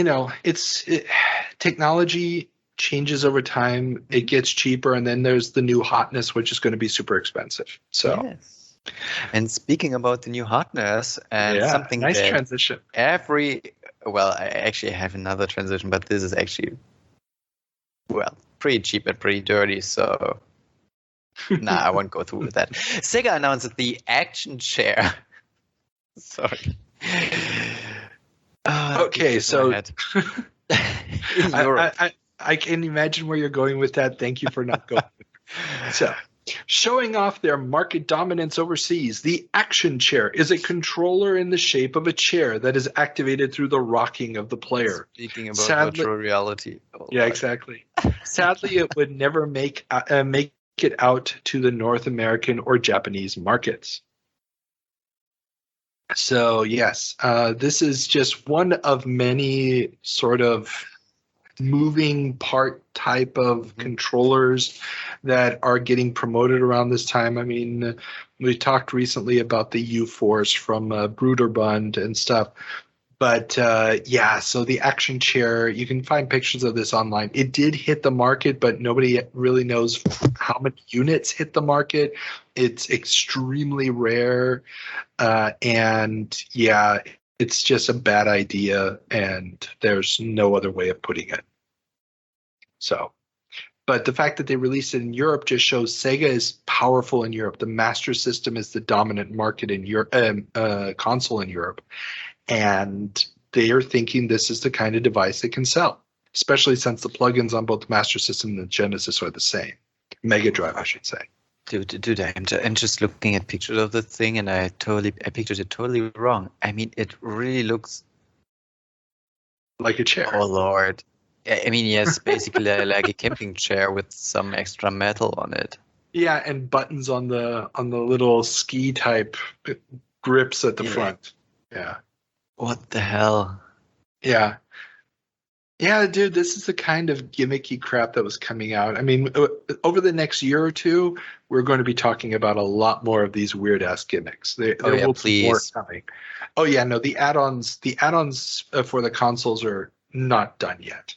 technology changes over time. It gets cheaper, and then there's the new hotness, which is going to be super expensive. So yes. And speaking about the new hotness, and something nice transition. I actually have another transition, but this is actually pretty cheap and pretty dirty, so I won't go through with that. Sega announced the Action Chair. Sorry. Okay, so I can imagine where you're going with that. Thank you for not going. So, showing off their market dominance overseas, the Action Chair is a controller in the shape of a chair that is activated through the rocking of the player. Speaking about virtual reality. Exactly. Sadly, it would never make it out to the North American or Japanese markets. So, yes, this is just one of many sort of moving part type of controllers that are getting promoted around this time. I mean, we talked recently about the U-Force from Bruderbund and stuff. But so the Action Chair, you can find pictures of this online. It did hit the market, but nobody really knows how many units hit the market. It's extremely rare. It's just a bad idea, and there's no other way of putting it. So, but the fact that they released it in Europe just shows Sega is powerful in Europe. The Master System is the dominant market in Europe, console in Europe. And they are thinking this is the kind of device they can sell, especially since the plugins on both the Master System and the Genesis are the same. Mega Drive, I should say. Dude, I'm just looking at pictures of the thing, and I pictured it totally wrong. I mean, it really looks like a chair. Oh Lord! I mean, yes, basically like a camping chair with some extra metal on it. Yeah, and buttons on the little ski type grips at the front. Yeah. What the hell? Yeah. Yeah, dude, this is the kind of gimmicky crap that was coming out. I mean, over the next year or two, we're going to be talking about a lot more of these weird ass gimmicks. There will be more coming. Oh yeah, no, the add-ons for the consoles are not done yet.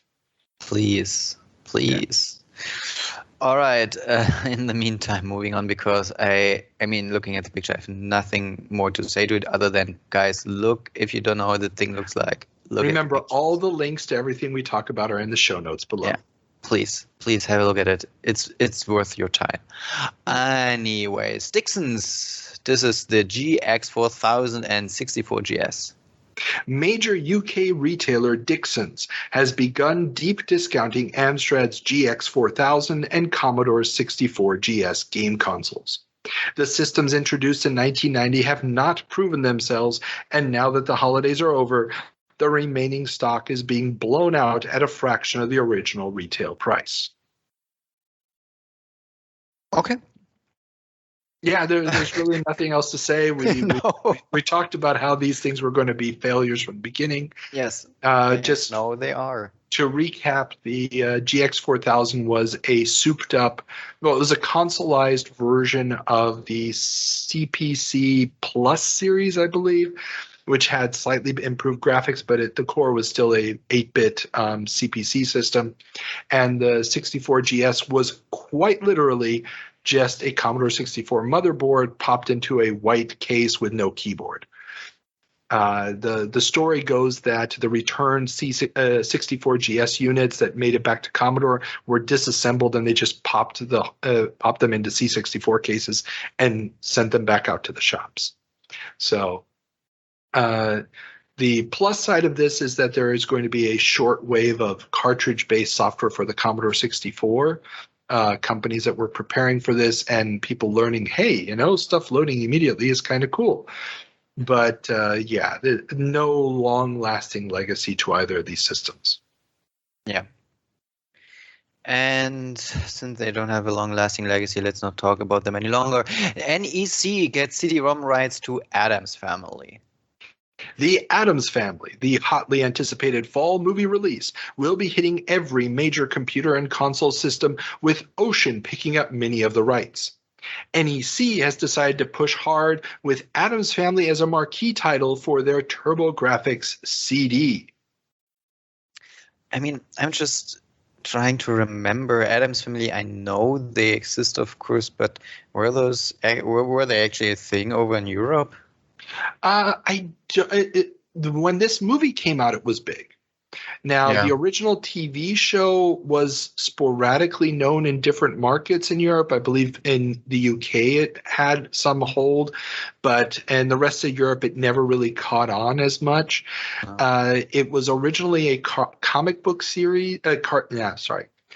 Please. Yeah. All right. In the meantime, moving on, because I mean, looking at the picture, I have nothing more to say to it other than, guys, look. If you don't know how the thing looks like, remember, all the links to everything we talk about are in the show notes below. Yeah. Please have a look at it. It's worth your time. Anyways, Dixon's. This is the GX4000 and 64GS. Major UK retailer Dixon's has begun deep discounting Amstrad's GX4000 and Commodore 64GS game consoles. The systems introduced in 1990 have not proven themselves, and now that the holidays are over, the remaining stock is being blown out at a fraction of the original retail price. Okay. Yeah, there's really nothing else to say. We talked about how these things were going to be failures from the beginning. Yes. No, they are. To recap, the GX4000 was a souped up, well, it was a consoleized version of the CPC Plus series, I believe, which had slightly improved graphics, but the core was still a 8-bit CPC system. And the 64GS was quite literally just a Commodore 64 motherboard popped into a white case with no keyboard. The story goes that the returned 64GS units that made it back to Commodore were disassembled, and they just popped them into C64 cases and sent them back out to the shops. So the plus side of this is that there is going to be a short wave of cartridge-based software for the Commodore 64. Companies that were preparing for this, and people learning, hey, stuff loading immediately is kind of cool. But no long-lasting legacy to either of these systems. Yeah. And since they don't have a long-lasting legacy, let's not talk about them any longer. NEC gets CD-ROM rights to Addams Family. The Addams Family, the hotly anticipated fall movie release, will be hitting every major computer and console system, with Ocean picking up many of the rights. NEC has decided to push hard with Addams Family as a marquee title for their TurboGrafx CD. I mean, I'm just trying to remember Addams Family. I know they exist, of course, but were they actually a thing over in Europe? When this movie came out, it was big. Now, the original TV show was sporadically known in different markets in Europe. I believe in the UK it had some hold, but in the rest of Europe it never really caught on as much. It was originally a comic book series.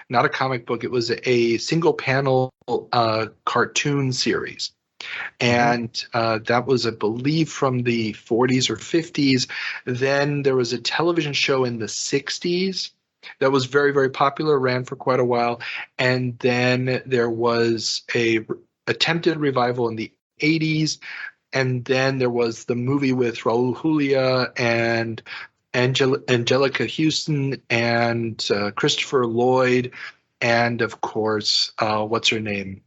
Not a comic book. It was a single panel cartoon series. And that was, I believe, from the 40s or 50s. Then there was a television show in the 60s that was very, very popular, ran for quite a while. And then there was a attempted revival in the 80s. And then there was the movie with Raul Julia and Angelica Houston and Christopher Lloyd. And, of course, what's her name?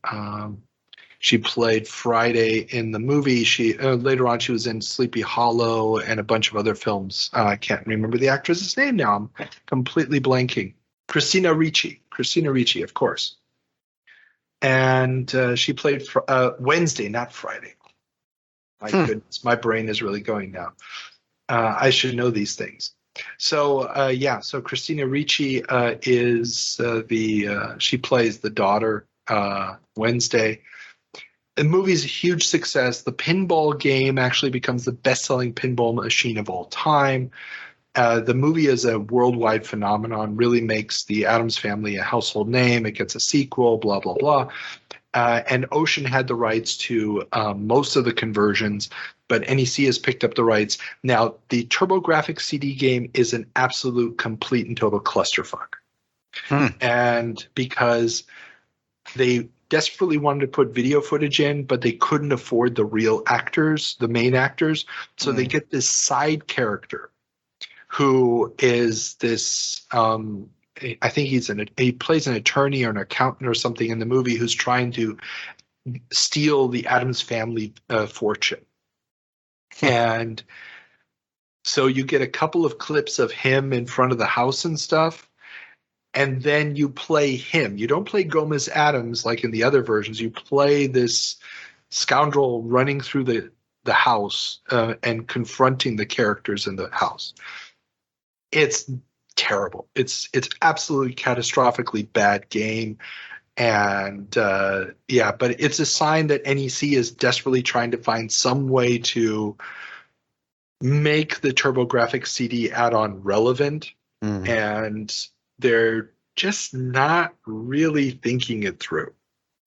She played Friday in the movie. She later on she was in Sleepy Hollow and a bunch of other films. I can't remember the actress's name now. I'm completely blanking. Christina Ricci, of course. And she played Wednesday, not Friday. My goodness, my brain is really going now. I should know these things. So so Christina Ricci is she plays the daughter Wednesday. The movie's a huge success. The pinball game actually becomes the best-selling pinball machine of all time. The movie is a worldwide phenomenon, really makes the Addams Family a household name. It gets a sequel, blah, blah, blah. And Ocean had the rights to most of the conversions, but NEC has picked up the rights. Now, the TurboGrafx CD game is an absolute, complete, and total clusterfuck. And because they desperately wanted to put video footage in, but they couldn't afford the real actors, the main actors, so they get this side character who is this I think he plays an attorney or an accountant or something in the movie who's trying to steal the Addams Family fortune. And so you get a couple of clips of him in front of the house and stuff, and then you play him. You don't play Gomez Addams like in the other versions. You play this scoundrel running through the house and confronting the characters in the house. It's terrible. It's absolutely catastrophically bad game. And but it's a sign that NEC is desperately trying to find some way to make the TurboGrafx CD add-on relevant. And they're just not really thinking it through.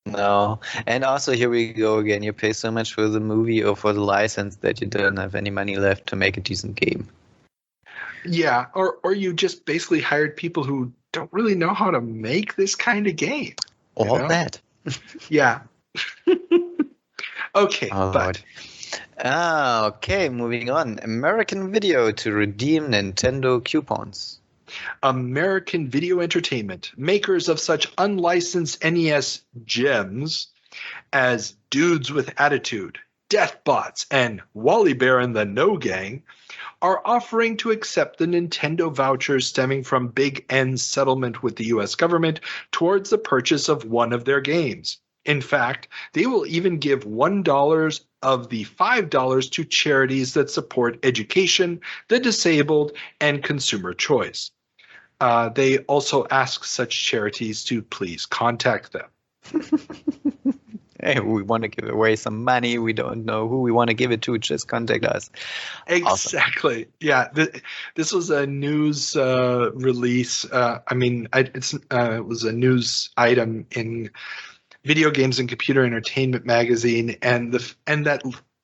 No. And also, here we go again. You pay so much for the movie or for the license that you don't have any money left to make a decent game. Yeah, or you just basically hired people who don't really know how to make this kind of game. All that. Yeah. Okay, okay, moving on. American Video to redeem Nintendo coupons. American Video Entertainment, makers of such unlicensed NES gems as Dudes with Attitude, Deathbots, and Wally Bear and the No Gang, are offering to accept the Nintendo vouchers stemming from Big N's settlement with the U.S. government towards the purchase of one of their games. In fact, they will even give $1 of the $5 to charities that support education, the disabled, and consumer choice. They also ask such charities to please contact them. Hey, we want to give away some money. We don't know who we want to give it to. Just contact us. Exactly. Awesome. Yeah. This was a news release. It was a news item in Video Games and Computer Entertainment magazine, and that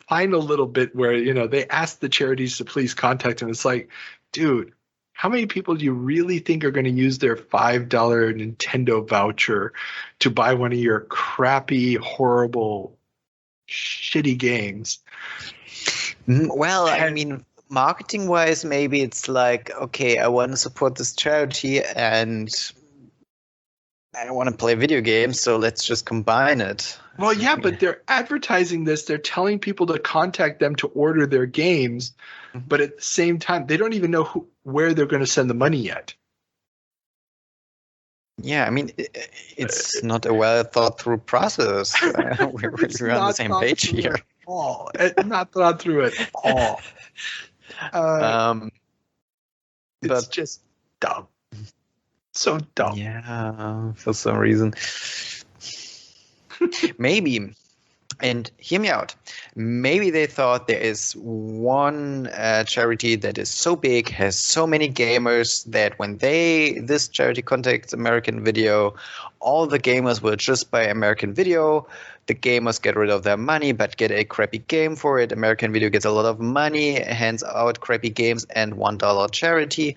final little bit where they asked the charities to please contact them. It's like, dude, how many people do you really think are going to use their $5 Nintendo voucher to buy one of your crappy, horrible, shitty games? Well, I mean, marketing-wise, maybe it's like, okay, I want to support this charity and I want to play video games, so let's just combine it. Well, yeah, but they're advertising this. They're telling people to contact them to order their games, but at the same time, they don't even know where they're going to send the money yet. Yeah, I mean, it's not a well thought through process. We're on the same page here. Not thought through at all. It's just dumb. So dumb. Yeah, for some reason. Maybe, and hear me out, maybe they thought there is one charity that is so big, has so many gamers, that when this charity contacts American Video, all the gamers will just buy American Video. The gamers get rid of their money, but get a crappy game for it. American Video gets a lot of money, hands out crappy games and $1 charity,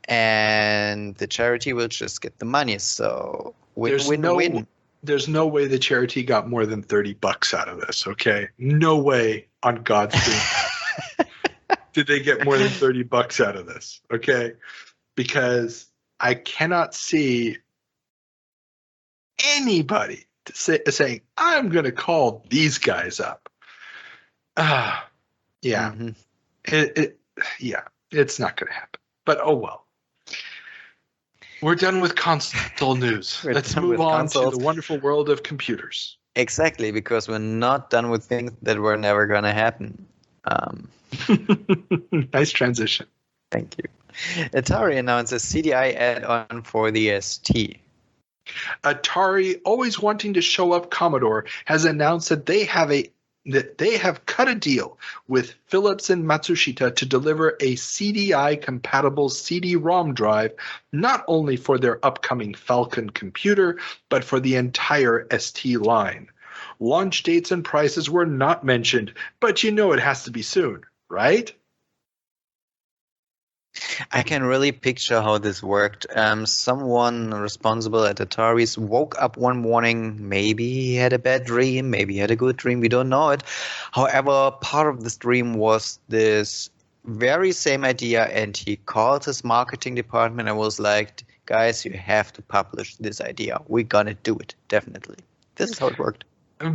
and the charity will just get the money. So win-win. There's no way the charity got more than $30 out of this, okay? No way on God's green did they get more than $30 out of this, okay? Because I cannot see anybody saying, I'm going to call these guys up. Yeah. Mm-hmm. It's not going to happen. But oh well. We're done with console news. Let's move on to the wonderful world of computers. Exactly, because we're not done with things that were never going to happen. Nice transition. Thank you. Atari announced a CDI add-on for the ST. Atari, always wanting to show up Commodore, has announced that they have cut a deal with Philips and Matsushita to deliver a CDI-compatible CD-ROM drive, not only for their upcoming Falcon computer, but for the entire ST line. Launch dates and prices were not mentioned, but it has to be soon, right? I can really picture how this worked. Someone responsible at Atari's woke up one morning. Maybe he had a bad dream. Maybe he had a good dream. We don't know it. However, part of this dream was this very same idea. And he called his marketing department and was like, guys, you have to publish this idea. We're going to do it. Definitely. This is how it worked.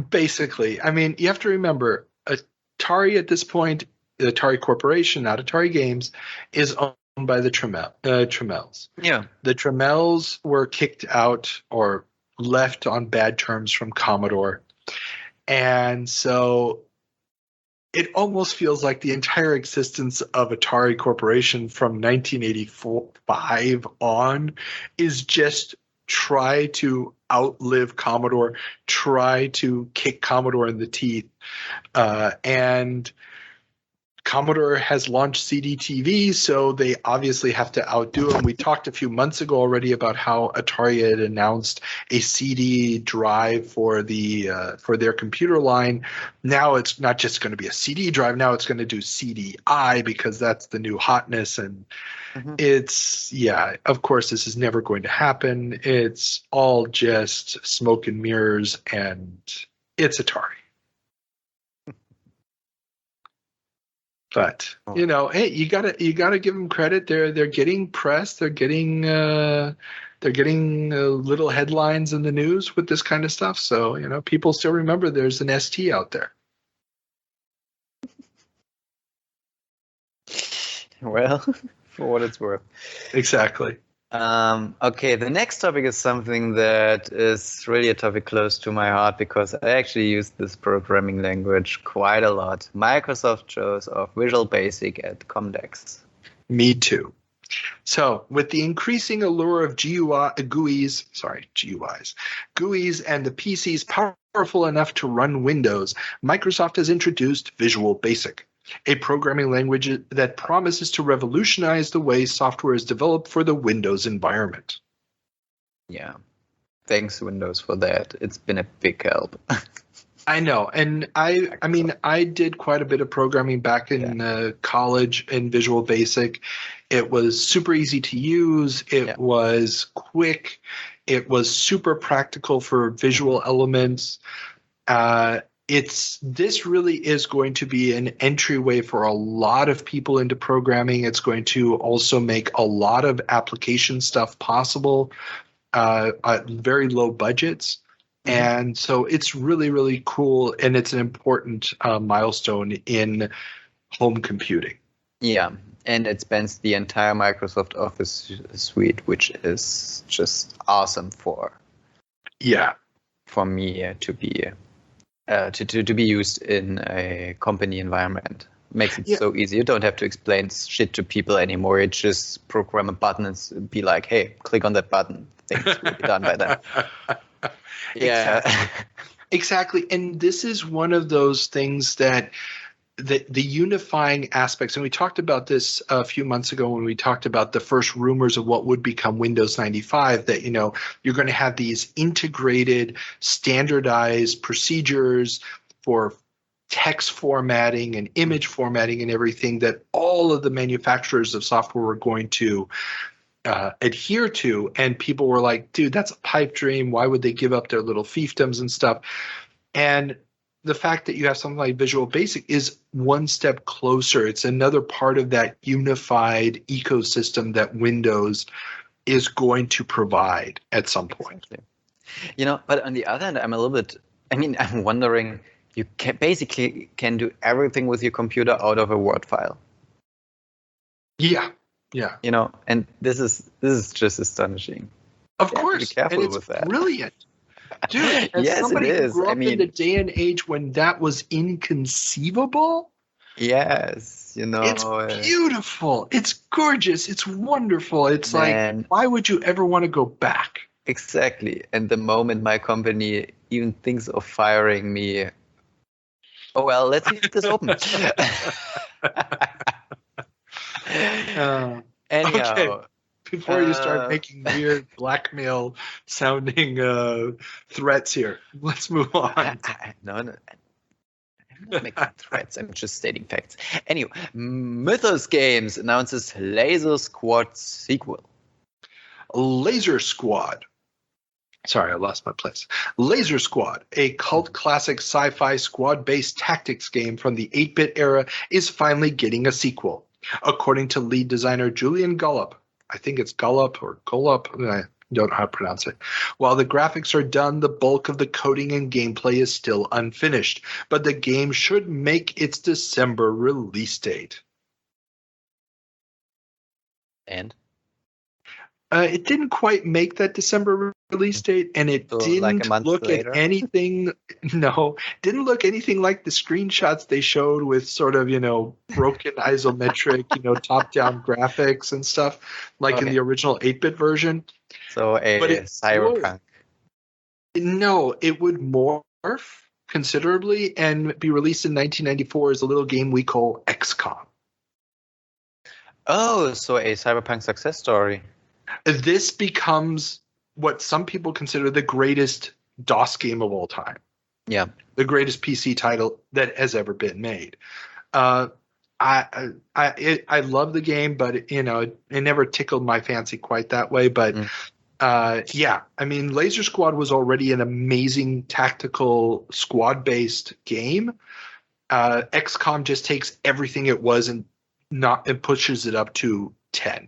Basically. I mean, you have to remember, Atari at this point, the Atari Corporation, not Atari Games, is owned by the Tremels. Yeah. The Tremels were kicked out or left on bad terms from Commodore. And so it almost feels like the entire existence of Atari Corporation from 1985 on is just try to outlive Commodore, try to kick Commodore in the teeth. And Commodore has launched CD-TV, so they obviously have to outdo them. We talked a few months ago already about how Atari had announced a CD drive for their computer line. Now it's not just going to be a CD drive. Now it's going to do CDI because that's the new hotness. And of course, this is never going to happen. It's all just smoke and mirrors, and it's Atari. But hey, you gotta give them credit. They're getting press. They're getting little headlines in the news with this kind of stuff. So people still remember there's an ST out there. Well, for what it's worth. Exactly. Okay, the next topic is something that is really a topic close to my heart because I actually use this programming language quite a lot. Microsoft shows off Visual Basic at Comdex. Me too. So, with the increasing allure of GUIs and the PCs powerful enough to run Windows, Microsoft has introduced Visual Basic, a programming language that promises to revolutionize the way software is developed for the Windows environment. Yeah. Thanks, Windows, for that. It's been a big help. I know. And I did quite a bit of programming back in college in Visual Basic. It was super easy to use. It was quick. It was super practical for visual elements. This really is going to be an entryway for a lot of people into programming. It's going to also make a lot of application stuff possible at very low budgets. And so it's really, really cool, and it's an important milestone in home computing. Yeah, and it spans the entire Microsoft Office suite, which is just awesome for me to be to be used in a company environment. Makes it so easy. You don't have to explain shit to people anymore. You just program a button and be like, hey, click on that button. Things will be done by then. Yeah. Exactly. And this is one of those things that the unifying aspects, and we talked about this a few months ago when we talked about the first rumors of what would become Windows 95, that, you're going to have these integrated, standardized procedures for text formatting and image formatting and everything that all of the manufacturers of software were going to adhere to. And people were like, dude, that's a pipe dream. Why would they give up their little fiefdoms and stuff? And the fact that you have something like Visual Basic is one step closer. It's another part of that unified ecosystem that Windows is going to provide at some point. But on the other hand, I'm wondering, you basically can do everything with your computer out of a Word file. Yeah. And this is just astonishing. Of course. Be careful and it's with that. Brilliant. Dude, as yes, somebody it is. who grew up in the day and age when that was inconceivable. Yes, it's beautiful. It's gorgeous. It's wonderful. It's like, why would you ever want to go back? Exactly. And the moment my company even thinks of firing me, oh well, let's leave this open. Anyhow, okay. Before you start making weird blackmail sounding threats here, let's move on. No, I'm not making threats. I'm just stating facts. Anyway, Mythos Games announces Laser Squad sequel. Laser Squad. Sorry, I lost my place. Laser Squad, a cult classic sci-fi squad-based tactics game from the 8-bit era, is finally getting a sequel. According to lead designer Julian Gullup, I think it's Gullup or Gullup, I don't know how to pronounce it. While the graphics are done, the bulk of the coding and gameplay is still unfinished, but the game should make its December release date. And? It didn't quite make that December release date, and it didn't look at anything. No, didn't look anything like the screenshots they showed with sort of, broken isometric, top-down graphics and stuff, like in the original 8-bit version. So cyberpunk. No, it would morph considerably and be released in 1994 as a little game we call XCOM. Oh, so a cyberpunk success story. This becomes what some people consider the greatest DOS game of all time. Yeah. The greatest PC title that has ever been made. I love the game, but it never tickled my fancy quite that way. But Laser Squad was already an amazing tactical squad-based game. XCOM just takes everything it was and pushes it up to 10.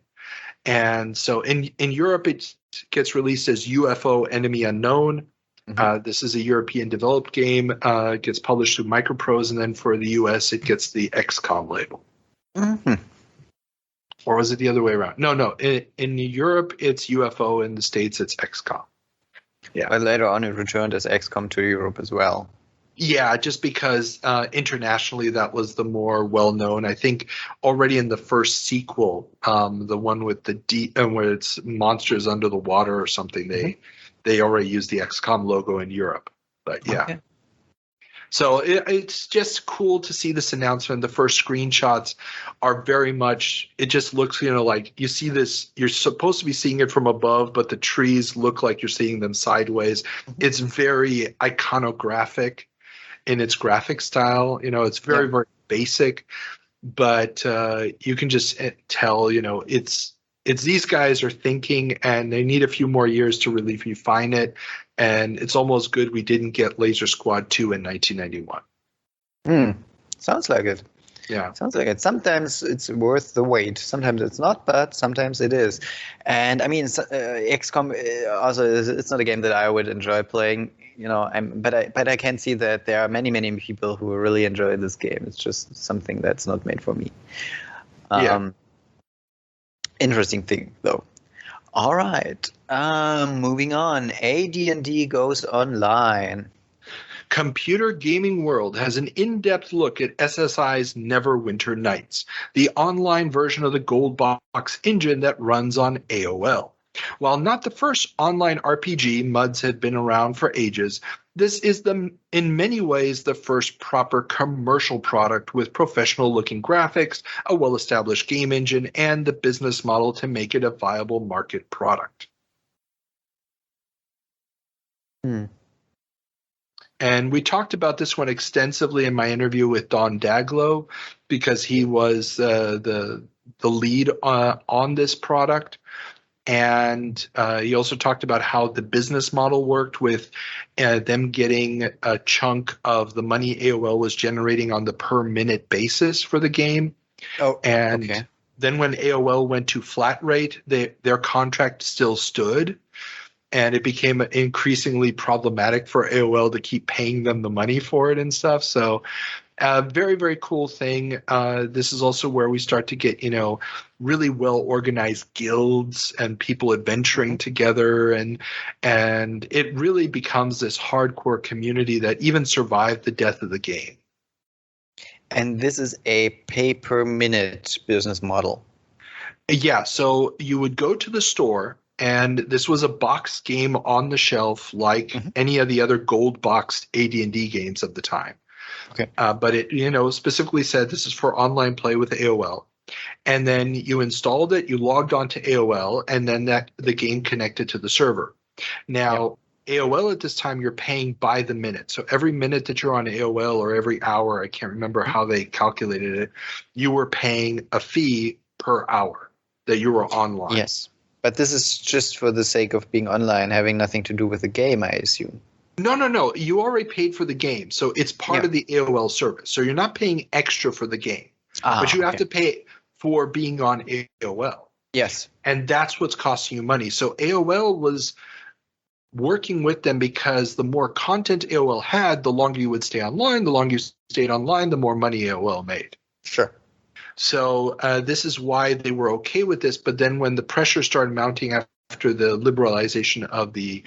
And so in Europe, it gets released as UFO Enemy Unknown. Mm-hmm. This is a European developed game. It gets published through Microprose, and then for the US, it gets the XCOM label. Mm-hmm. Or was it the other way around? No. In Europe, it's UFO. In the States, it's XCOM. Yeah. But later on, it returned as XCOM to Europe as well. Yeah, just because internationally that was the more well-known. I think already in the first sequel, the one with the where it's monsters under the water or something, they already used the XCOM logo in Europe. But yeah. Okay. So it's just cool to see this announcement. The first screenshots are very much, it just looks, like you see this, you're supposed to be seeing it from above, but the trees look like you're seeing them sideways. Mm-hmm. It's very iconographic in its graphic style. It's very, very basic, but you can just tell, it's these guys are thinking, and they need a few more years to really refine it. And it's almost good we didn't get Laser Squad 2 in 1991. Sounds like it. Yeah. Sounds like it. Sometimes it's worth the wait. Sometimes it's not, but sometimes it is. And I mean, XCOM also it's not a game that I would enjoy playing. But I can see that there are many, many people who really enjoy this game. It's just something that's not made for me. Interesting thing, though. All right. Moving on. AD&D goes online. Computer Gaming World has an in-depth look at SSI's Neverwinter Nights, the online version of the Gold Box engine that runs on AOL. While not the first online RPG, MUDs had been around for ages. This is in many ways the first proper commercial product with professional-looking graphics, a well-established game engine, and the business model to make it a viable market product. And we talked about this one extensively in my interview with Don Daglow, because he was the lead on this product. And he also talked about how the business model worked with them getting a chunk of the money AOL was generating on the per minute basis for the game. Oh, and okay. Then when AOL went to flat rate, their contract still stood. And it became increasingly problematic for AOL to keep paying them the money for it and stuff. So very, very cool thing. This is also where we start to get, really well-organized guilds and people adventuring together. And it really becomes this hardcore community that even survived the death of the game. And this is a pay-per-minute business model. Yeah, so you would go to the store And this was a box game on the shelf like any of the other gold boxed AD&D games of the time. Okay. But it, specifically said this is for online play with AOL. And then you installed it, you logged on to AOL, and then the game connected to the server. Now, AOL at this time, you're paying by the minute. So every minute that you're on AOL or every hour, I can't remember how they calculated it, you were paying a fee per hour that you were online. Yes. But this is just for the sake of being online, having nothing to do with the game, I assume. No. You already paid for the game. So it's part of the AOL service. So you're not paying extra for the game. But you have to pay for being on AOL. Yes. And that's what's costing you money. So AOL was working with them because the more content AOL had, the longer you would stay online. The longer you stayed online, the more money AOL made. Sure. So this is why they were okay with this. But then when the pressure started mounting after the liberalization of the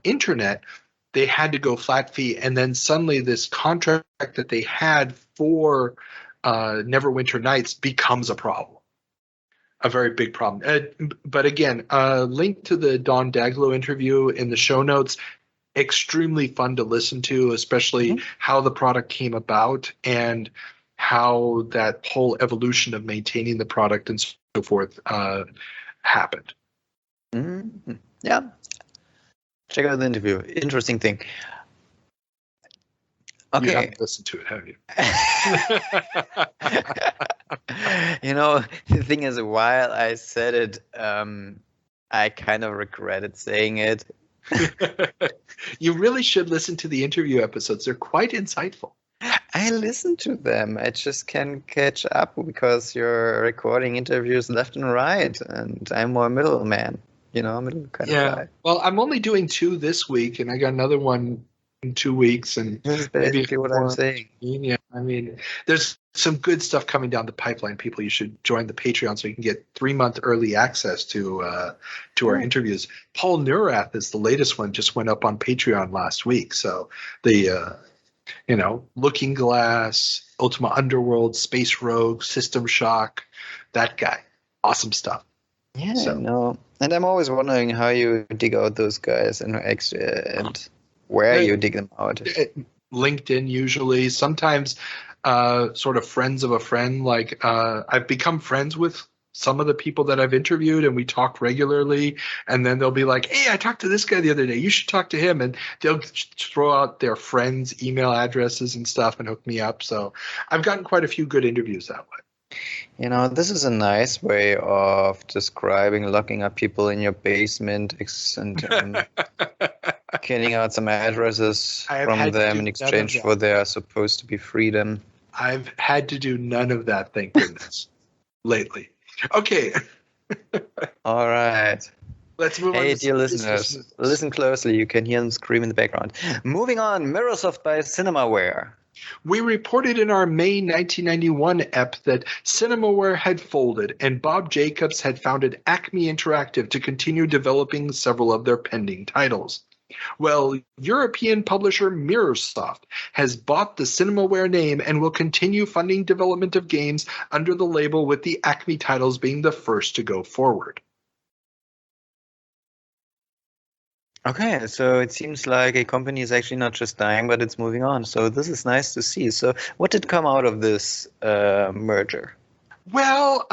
internet, they had to go flat fee. And then suddenly this contract that they had for Neverwinter Nights becomes a problem. A very big problem. But again, link to the Don Daglow interview in the show notes. Extremely fun to listen to, especially how the product came about and how that whole evolution of maintaining the product and so forth happened. Mm-hmm. Yeah. Check out the interview. Interesting thing. Okay. You haven't listened to it, have you? The thing is, while I said it, I kind of regretted saying it. You really should listen to the interview episodes. They're quite insightful. I listen to them. I just can't catch up because you're recording interviews left and right, and I'm more middleman, middle kind of guy. Well, I'm only doing 2 this week, and I got another one in 2 weeks, and this is basically what I'm saying. Yeah, I mean, there's some good stuff coming down the pipeline. People, you should join the Patreon so you can get 3-month early access to our interviews. Paul Neurath is the latest one, just went up on Patreon last week. So the Looking Glass, Ultima Underworld, Space Rogue, System Shock, that guy, awesome stuff. Yeah, no, and I'm always wondering how you dig out those guys and where you dig them out. LinkedIn usually, sometimes sort of friends of a friend. Like I've become friends with some of the people that I've interviewed, and we talk regularly, and then they'll be like, hey, I talked to this guy the other day, you should talk to him, and they'll throw out their friends' email addresses and stuff and hook me up. So I've gotten quite a few good interviews that way. This is a nice way of describing locking up people in your basement and getting out some addresses from them in exchange for their supposed to be freedom. I've had to do none of that, thank goodness, lately. Okay. All right. Let's move on. Hey, dear listeners, listen closely. You can hear them scream in the background. Moving on, Mirrorsoft by Cinemaware. We reported in our May 1991 ep that Cinemaware had folded and Bob Jacobs had founded Acme Interactive to continue developing several of their pending titles. Well, European publisher Mirrorsoft has bought the Cinemaware name and will continue funding development of games under the label, with the Acme titles being the first to go forward. Okay, so it seems like a company is actually not just dying, but it's moving on. So this is nice to see. So what did come out of this merger? Well,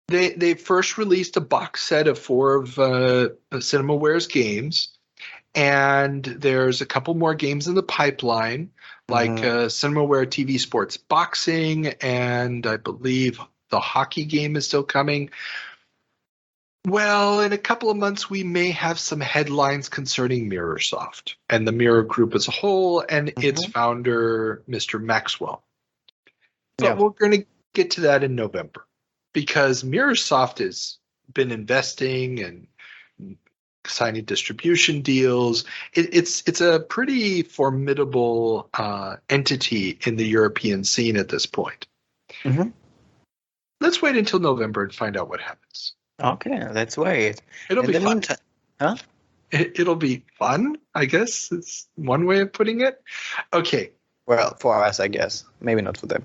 they first released a box set of 4 of Cinemaware's games, and there's a couple more games in the pipeline, like Cinemaware TV Sports Boxing, and I believe the hockey game is still coming. Well, in a couple of months, we may have some headlines concerning Mirrorsoft and the Mirror Group as a whole and its founder, Mr. Maxwell. But we're going to get to that in November, because Mirrorsoft has been investing and signing distribution deals. It's a pretty formidable entity in the European scene at this point. Let's wait until November and find out what happens. Okay, let's wait. It'll be fun. Huh? It'll be fun, I guess. It's one way of putting it. Okay. Well, for us, I guess. Maybe not for them.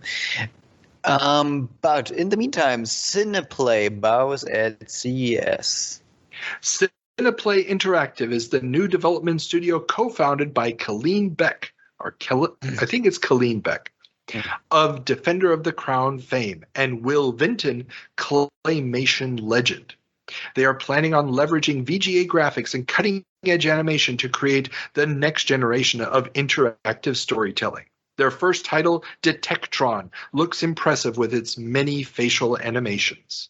But in the meantime, Cineplay bows at CES. Cineplay Interactive is the new development studio co-founded by Colleen Beck, I think it's Colleen Beck, of Defender of the Crown fame, and Will Vinton, claymation legend. They are planning on leveraging VGA graphics and cutting-edge animation to create the next generation of interactive storytelling. Their first title, Detectron, looks impressive with its many facial animations.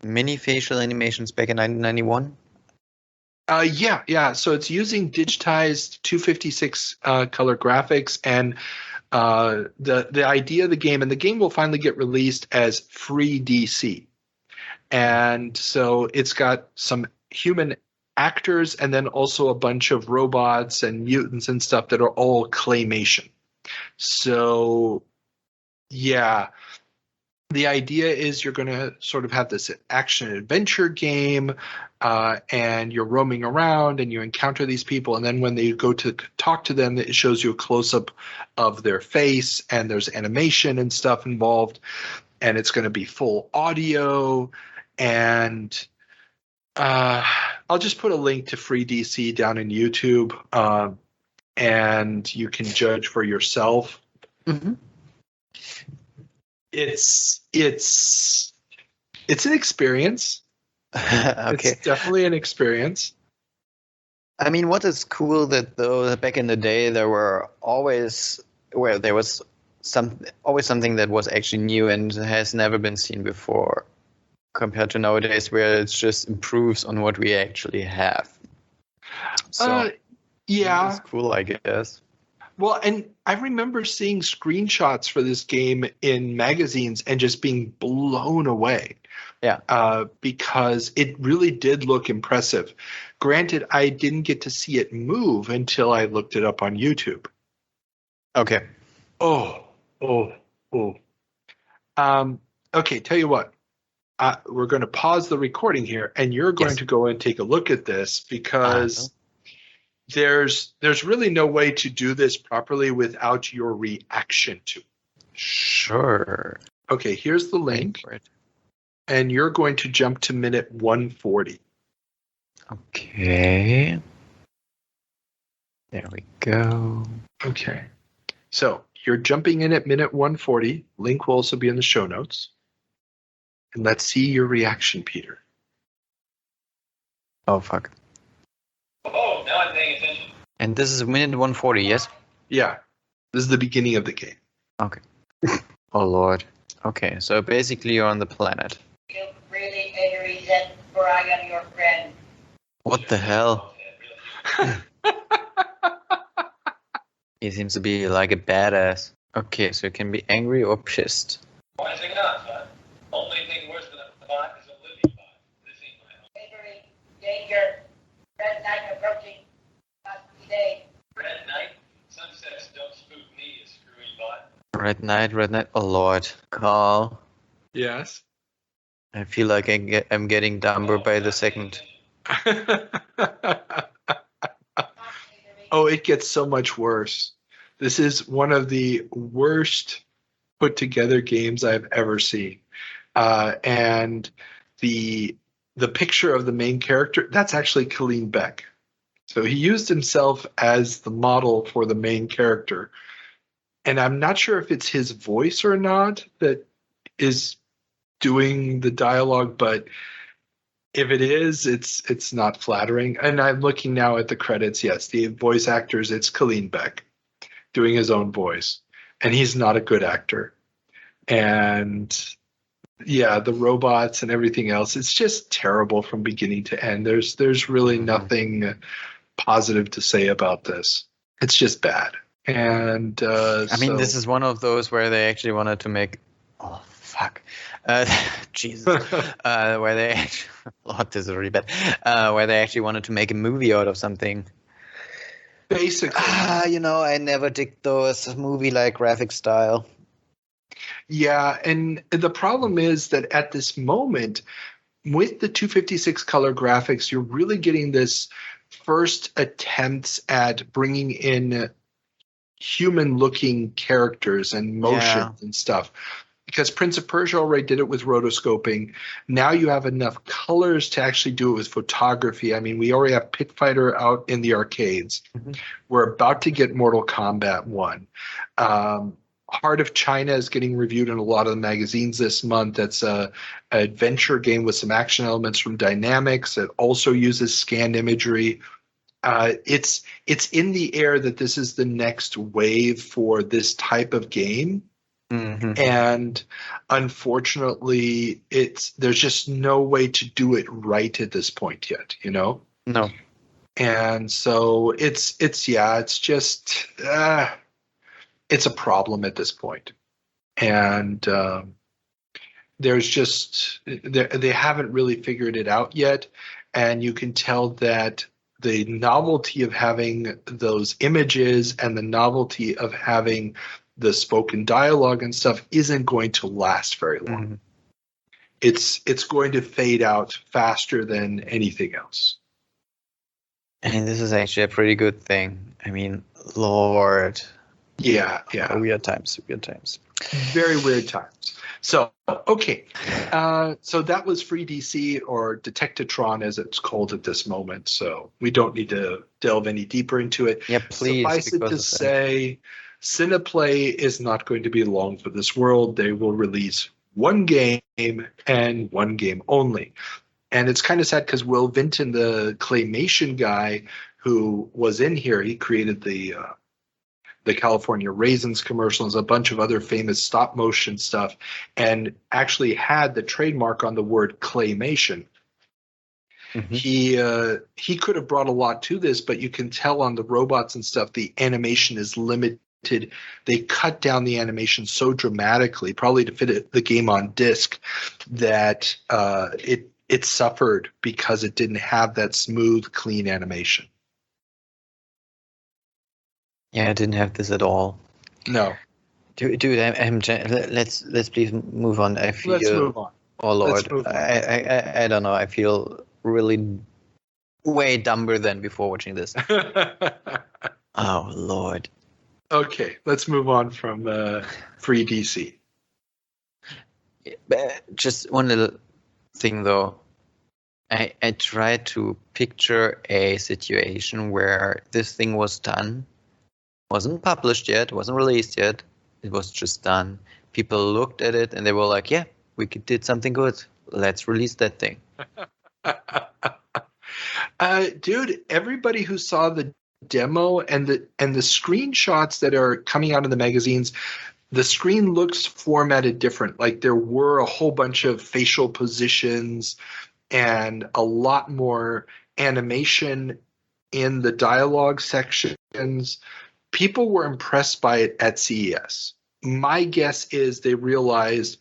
Many facial animations back in 1991? Yeah. So it's using digitized 256 color graphics, and the idea of the game, and the game will finally get released as free DC. And so it's got some human actors and then also a bunch of robots and mutants and stuff that are all claymation. So, yeah. The idea is you're going to sort of have this action adventure game, and you're roaming around and you encounter these people. And then when they go to talk to them, it shows you a close-up of their face, and there's animation and stuff involved. And it's going to be full audio. And I'll just put a link to Free DC down in YouTube, and you can judge for yourself. Mm-hmm. It's an experience. Okay. It's definitely an experience. I mean, what is cool that though back in the day there was always something that was actually new and has never been seen before, compared to nowadays where it just improves on what we actually have. So yeah, it's cool, I guess. Well, and I remember seeing screenshots for this game in magazines and just being blown away. Yeah. Because it really did look impressive. Granted, I didn't get to see it move until I looked it up on YouTube. Okay. Okay, tell you what. We're going to pause the recording here, and you're going to go and take a look at this, because there's really no way to do this properly without your reaction to it. Sure. Okay, here's the link, and you're going to jump to minute 140. Okay. There we go. Okay. So you're jumping in at minute 140. Link will also be in the show notes. And let's see your reaction, Peter. Oh, fuck. Oh, now I'm paying attention. And this is minute 140, yes? Yeah. This is the beginning of the game. Okay. Oh, Lord. Okay, so basically you're on the planet. You really angry that I am your friend. What the hell? He seems to be like a badass. Okay, so you can be angry or pissed. Why is it not, son? Only thing worse than a bot is a living bot. This ain't my house. Angry, danger, red night approaching. Not today. Red night? Sunsets don't spook me, you screwy bot. Red night. Oh, Lord. Carl. Yes? I feel like I'm getting dumber by the second. Oh, it gets so much worse. This is one of the worst put together games I've ever seen. And the picture of the main character, that's actually Colleen Beck. So he used himself as the model for the main character. And I'm not sure if it's his voice or not that is doing the dialogue, but if it is, it's not flattering. And I'm looking now at the credits. Yes, the voice actors, it's Colleen Beck doing his own voice. And he's not a good actor. And yeah, the robots and everything else, it's just terrible from beginning to end. There's really nothing positive to say about this. It's just bad. And I mean, this is one of those where they actually wanted to make... Oh, fuck. Jesus. Where they actually... Lord, this is really bad. Where they actually wanted to make a movie out of something. Basically. I never did those movie-like graphic style. Yeah, and the problem is that at this moment, with the 256 color graphics, you're really getting this first attempts at bringing in human-looking characters and motions and stuff. because Prince of Persia already did it with rotoscoping. Now you have enough colors to actually do it with photography. I mean, we already have Pit Fighter out in the arcades. Mm-hmm. We're about to get Mortal Kombat 1. Heart of China is getting reviewed in a lot of the magazines this month. That's an adventure game with some action elements from Dynamics that also uses scanned imagery. It's in the air that this is the next wave for this type of game. Mm-hmm. And unfortunately, there's just no way to do it right at this point yet, you know? No. And so it's just it's a problem at this point. And there's just they haven't really figured it out yet, and you can tell that the novelty of having those images and the novelty of having the spoken dialogue and stuff isn't going to last very long. Mm-hmm. It's going to fade out faster than anything else. And this is actually a pretty good thing. I mean, Lord. Yeah. Weird times. Very weird times. So, okay. So that was Free DC, or Detectatron as it's called at this moment. So we don't need to delve any deeper into it. Yeah, please. Suffice it to say, Cineplay is not going to be long for this world. They will release one game and one game only. And it's kind of sad because Will Vinton, the claymation guy who was in here, he created the California Raisins commercials, a bunch of other famous stop motion stuff, and actually had the trademark on the word claymation. Mm-hmm. He could have brought a lot to this, but you can tell on the robots and stuff, the animation is limited. They cut down the animation so dramatically, probably to fit the game on disc, that it suffered because it didn't have that smooth, clean animation. Yeah, I didn't have this at all. No, dude. Let's please move on. Let's move on. Oh Lord, I don't know. I feel really way dumber than before watching this. Oh Lord. Okay, let's move on from Free DC. Just one little thing though. I tried to picture a situation where this thing was done. Wasn't published yet, wasn't released yet. It was just done. People looked at it and they were like, yeah, we did something good. Let's release that thing. Dude, everybody who saw the demo and the screenshots that are coming out of the magazines, the screen looks formatted different. Like there were a whole bunch of facial positions and a lot more animation in the dialogue sections. People were impressed by it at CES. My guess is they realized,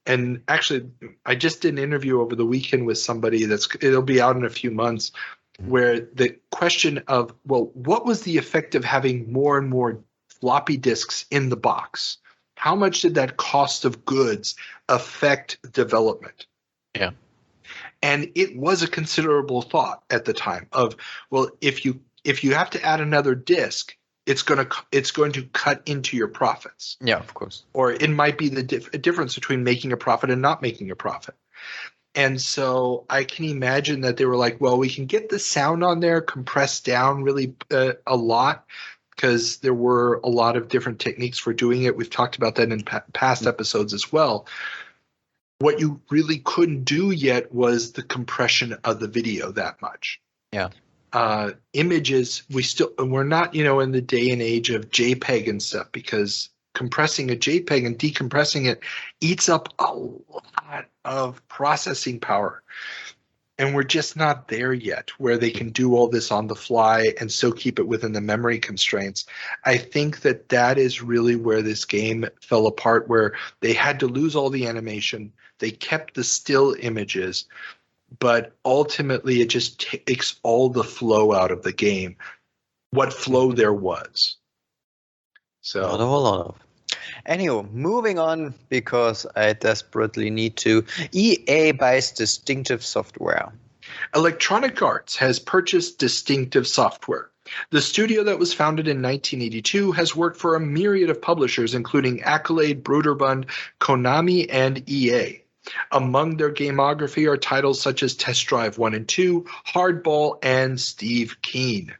and actually I just did an interview over the weekend with somebody it'll be out in a few months, where the question of, well, what was the effect of having more and more floppy disks in the box? How much did that cost of goods affect development? Yeah. And it was a considerable thought at the time of, well, if you have to add another disk, it's going to cut into your profits. Yeah, of course. Or it might be the difference between making a profit and not making a profit. And so I can imagine that they were like, well, we can get the sound on there compressed down really a lot, because there were a lot of different techniques for doing it. We've talked about that in past episodes as well. What you really couldn't do yet was the compression of the video that much. Yeah. Images, we're not, in the day and age of JPEG and stuff, because compressing a JPEG and decompressing it eats up a lot of processing power. And we're just not there yet where they can do all this on the fly and still keep it within the memory constraints. I think that is really where this game fell apart, where they had to lose all the animation. They kept the still images, but ultimately it just takes all the flow out of the game, what flow there was. So not a whole lot of. Anyway, moving on, because I desperately need to. EA buys Distinctive Software. Electronic Arts has purchased Distinctive Software. The studio that was founded in 1982 has worked for a myriad of publishers, including Accolade, Broderbund, Konami, and EA. Among their gamography are titles such as Test Drive 1 and 2, Hardball, and Steve Keen.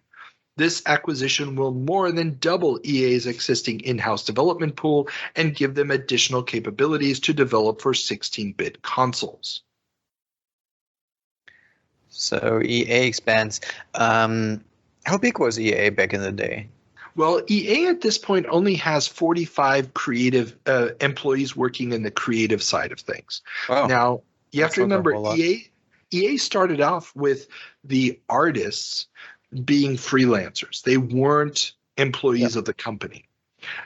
This acquisition will more than double EA's existing in-house development pool and give them additional capabilities to develop for 16-bit consoles. So EA expands. How big was EA back in the day? Well, EA at this point only has 45 creative employees working in the creative side of things. Wow. Now, you have to remember, EA started off with the artists being freelancers. They weren't employees of the company.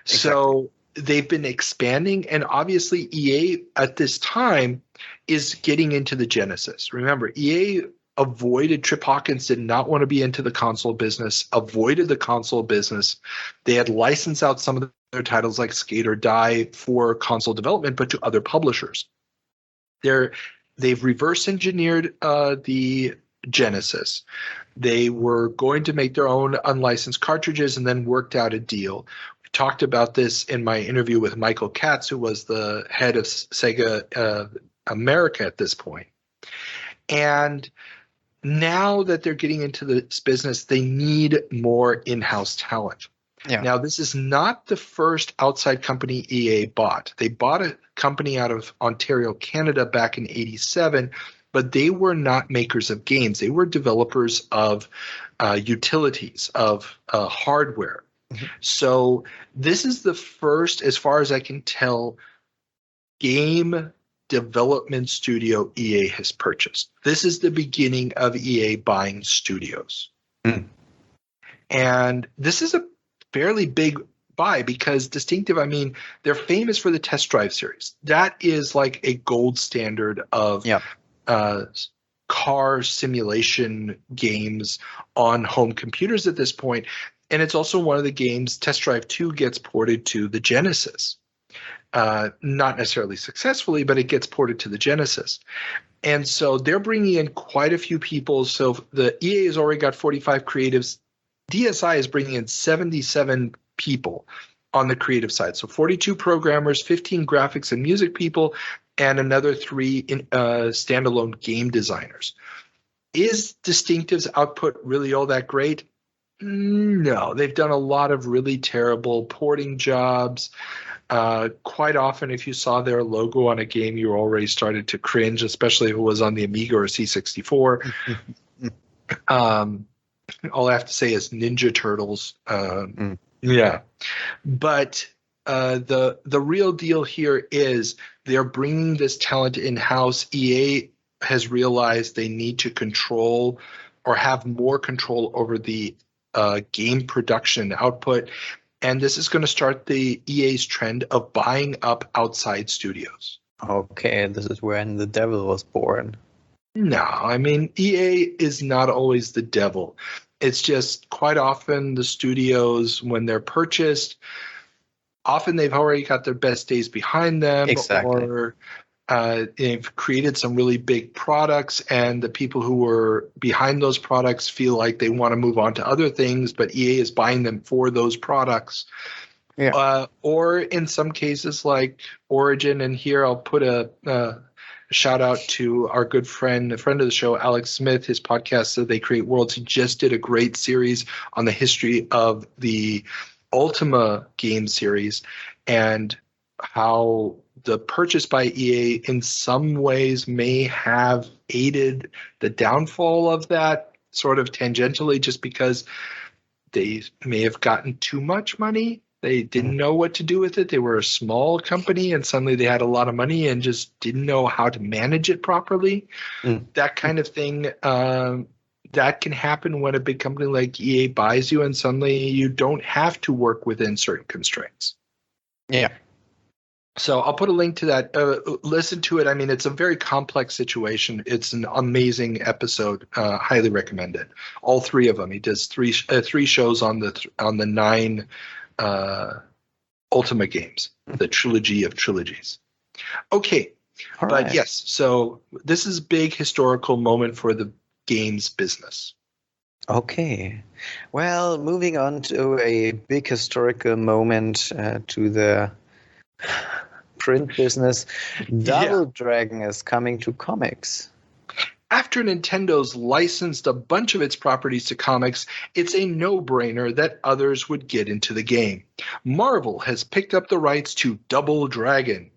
Exactly. So they've been expanding, and obviously EA at this time is getting into the Genesis. Remember, EA avoided, Trip Hawkins did not want to be into the console business, avoided the console business. They had licensed out some of their titles like Skate or Die for console development, but to other publishers. They've reverse engineered the Genesis. They were going to make their own unlicensed cartridges and then worked out a deal. We talked about this in my interview with Michael Katz, who was the head of Sega America at this point. And now that they're getting into this business, they need more in-house talent. Yeah. Now, this is not the first outside company EA bought. They bought a company out of Ontario, Canada back in '87, but they were not makers of games. They were developers of utilities, of hardware. Mm-hmm. So this is the first, as far as I can tell, game development studio EA has purchased. This is the beginning of EA buying studios. Mm. And this is a fairly big buy because Distinctive, I mean, they're famous for the Test Drive series. That is like a gold standard of car simulation games on home computers at this point. And it's also one of the games, Test Drive 2 gets ported to the Genesis. Not necessarily successfully, but it gets ported to the Genesis. And so they're bringing in quite a few people. So the EA has already got 45 creatives. DSI is bringing in 77 people on the creative side. So 42 programmers, 15 graphics and music people, and another 3 standalone game designers. Is Distinctive's output really all that great? No. They've done a lot of really terrible porting jobs. Quite often, if you saw their logo on a game, you already started to cringe, especially if it was on the Amiga or C64. All I have to say is Ninja Turtles. Yeah. But the real deal here is they're bringing this talent in-house. EA has realized they need to control or have more control over the game production output. And this is going to start the EA's trend of buying up outside studios. Okay, this is when the devil was born. No, I mean, EA is not always the devil. It's just quite often the studios, when they're purchased, often they've already got their best days behind them. Exactly. Or they've created some really big products, and the people who were behind those products feel like they want to move on to other things, but EA is buying them for those products. Yeah. Or in some cases like Origin, and here I'll put a shout out to our good friend, a friend of the show, Alex Smith, his podcast, So They Create Worlds. He just did a great series on the history of the Ultima game series and how the purchase by EA in some ways may have aided the downfall of that, sort of tangentially, just because they may have gotten too much money. They didn't know what to do with it. They were a small company and suddenly they had a lot of money and just didn't know how to manage it properly. That kind of thing, that can happen when a big company like EA buys you and suddenly you don't have to work within certain constraints. Yeah. So I'll put a link to that. Listen to it. I mean, it's a very complex situation. It's an amazing episode. Highly recommend it. All 3 of them. He does three shows on the 9 Ultima games, the trilogy of trilogies. Okay, all but right. Yes. So this is a big historical moment for the games business. Okay. Well, moving on to a big historical moment to the print business. Double Dragon is coming to comics. After Nintendo's licensed a bunch of its properties to comics, it's a no-brainer that others would get into the game. Marvel has picked up the rights to Double Dragon.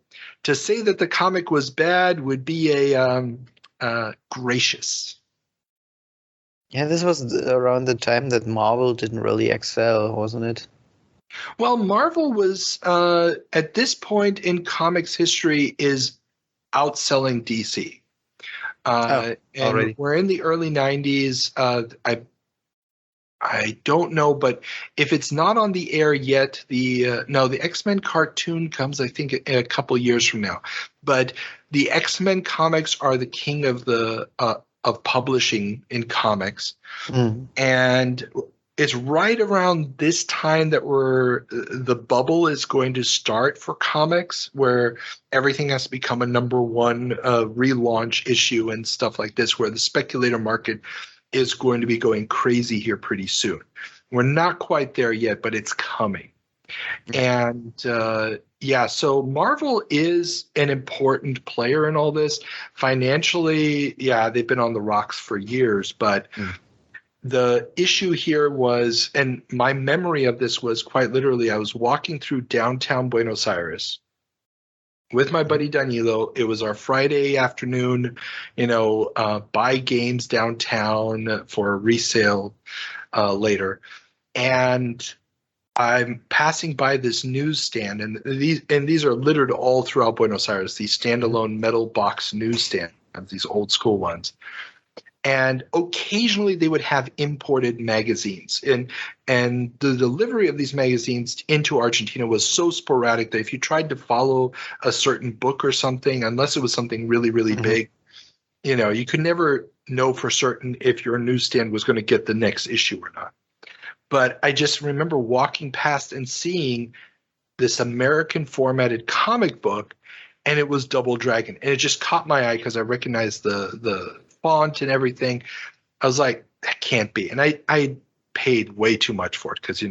To say that the comic was bad would be gracious. Yeah, this was around the time that Marvel didn't really excel, wasn't it? Well, Marvel was, at this point in comics history, is outselling DC. And already. We're in the early 90s. I don't know, but if it's not on the air yet, the X-Men cartoon comes, I think, a couple years from now. But the X-Men comics are the king of the of publishing in comics, and it's right around this time that the bubble is going to start for comics, where everything has to become a number one relaunch issue and stuff like this, where the speculator market is going to be going crazy here pretty soon. We're not quite there yet, but it's coming. And so Marvel is an important player in all this. Financially, they've been on the rocks for years, but the issue here was, and my memory of this was quite literally, I was walking through downtown Buenos Aires with my buddy Danilo. It was our Friday afternoon, buy games downtown for resale later. And I'm passing by this newsstand, and these are littered all throughout Buenos Aires, these standalone metal box newsstands, these old school ones. And occasionally they would have imported magazines, and the delivery of these magazines into Argentina was so sporadic that if you tried to follow a certain book or something, unless it was something really, really big, you could never know for certain if your newsstand was going to get the next issue or not. But I just remember walking past and seeing this American formatted comic book, and it was Double Dragon, and it just caught my eye because I recognized the font and everything. I was like, that can't be. And I paid way too much for it because you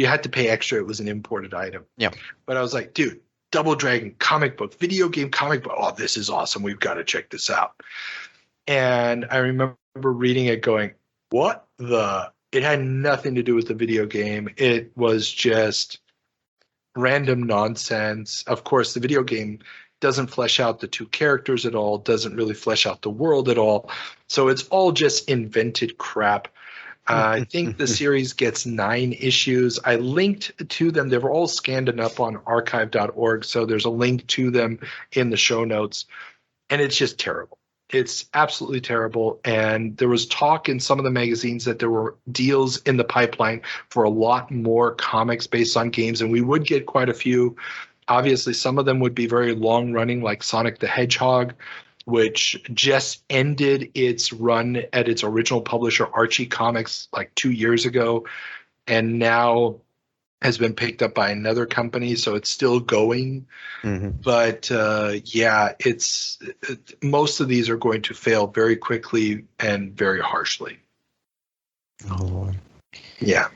had to pay extra. It was an imported item. Yeah. But I was like, dude, Double Dragon comic book, video game comic book. Oh, this is awesome. We've got to check this out. And I remember reading it going, what the? It had nothing to do with the video game. It was just random nonsense. Of course, the video game doesn't flesh out the two characters at all, doesn't really flesh out the world at all. So it's all just invented crap. I think the series gets 9 issues. I linked to them. They were all scanned and up on archive.org. So there's a link to them in the show notes. And it's just terrible. It's absolutely terrible. And there was talk in some of the magazines that there were deals in the pipeline for a lot more comics based on games. And we would get quite a few. Obviously, some of them would be very long-running, like Sonic the Hedgehog, which just ended its run at its original publisher, Archie Comics, like 2 years ago, and now has been picked up by another company, so it's still going. But most of these are going to fail very quickly and very harshly. Oh, Lord. Yeah.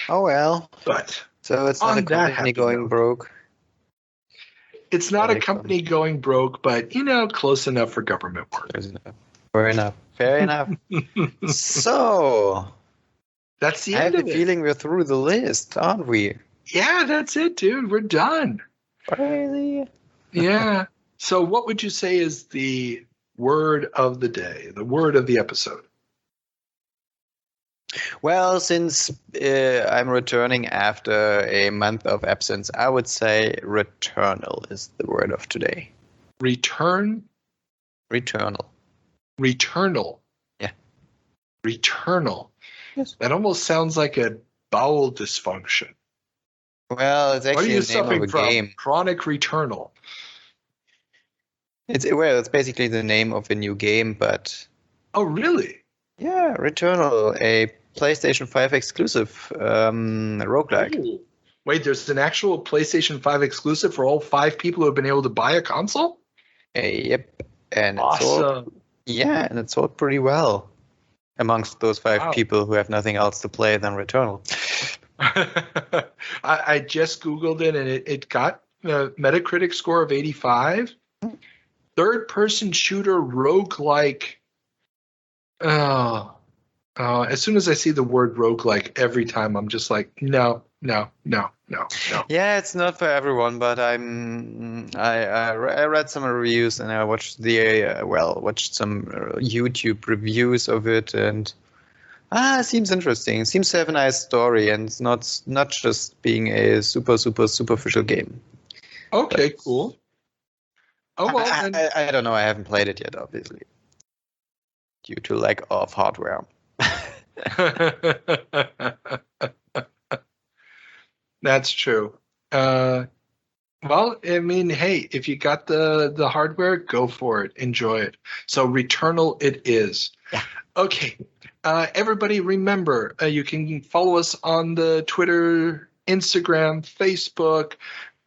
Oh, well. But so it's not a company going broke. It's not a company going broke, but, close enough for government work. Fair enough. So, that's the end end of it. I have the feeling we're through the list, aren't we? Yeah, that's it, dude. We're done. Crazy. Yeah. So what would you say is the word of the day, the word of the episode? Well, since I'm returning after a month of absence, I would say returnal is the word of today. Returnal. Yeah. Returnal. Yes. That almost sounds like a bowel dysfunction. Well, it's actually the name of a game. Chronic Returnal. It's basically the name of a new game, but... Oh, really? Yeah, Returnal, a PlayStation 5 exclusive roguelike. Ooh. Wait, there's an actual PlayStation 5 exclusive for all 5 people who have been able to buy a console? Yep. And awesome. It sold pretty well. amongst those 5 people who have nothing else to play than Returnal. I just Googled it, and it got a Metacritic score of 85. Third-person shooter roguelike. As soon as I see the word roguelike, every time I'm just like, no. Yeah, it's not for everyone, but I read some reviews and I watched some YouTube reviews of it, and it seems interesting. It seems to have a nice story, and it's not just being a super superficial game. Okay, cool. Oh well, I don't know. I haven't played it yet, obviously, due to lack of hardware. That's true. Well, I mean, hey, if you got the hardware, go for it. Enjoy it. So Returnal it is. Yeah. Okay. Everybody remember, you can follow us on the Twitter, Instagram, Facebook.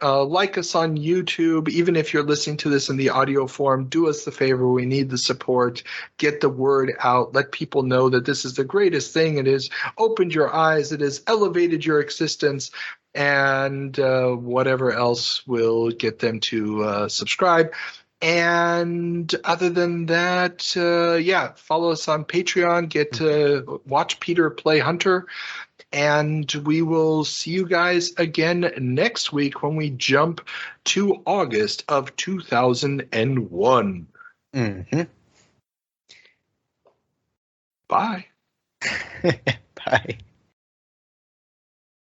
Like us on YouTube. Even if you're listening to this in the audio form, do us the favor. We need the support. Get the word out. Let people know that this is the greatest thing. It has opened your eyes. It has elevated your existence. And whatever else will get them to subscribe. And other than that, follow us on Patreon. Get to watch Peter play Hunter. And we will see you guys again next week when we jump to August of 2001. Mm-hmm. Bye. Bye.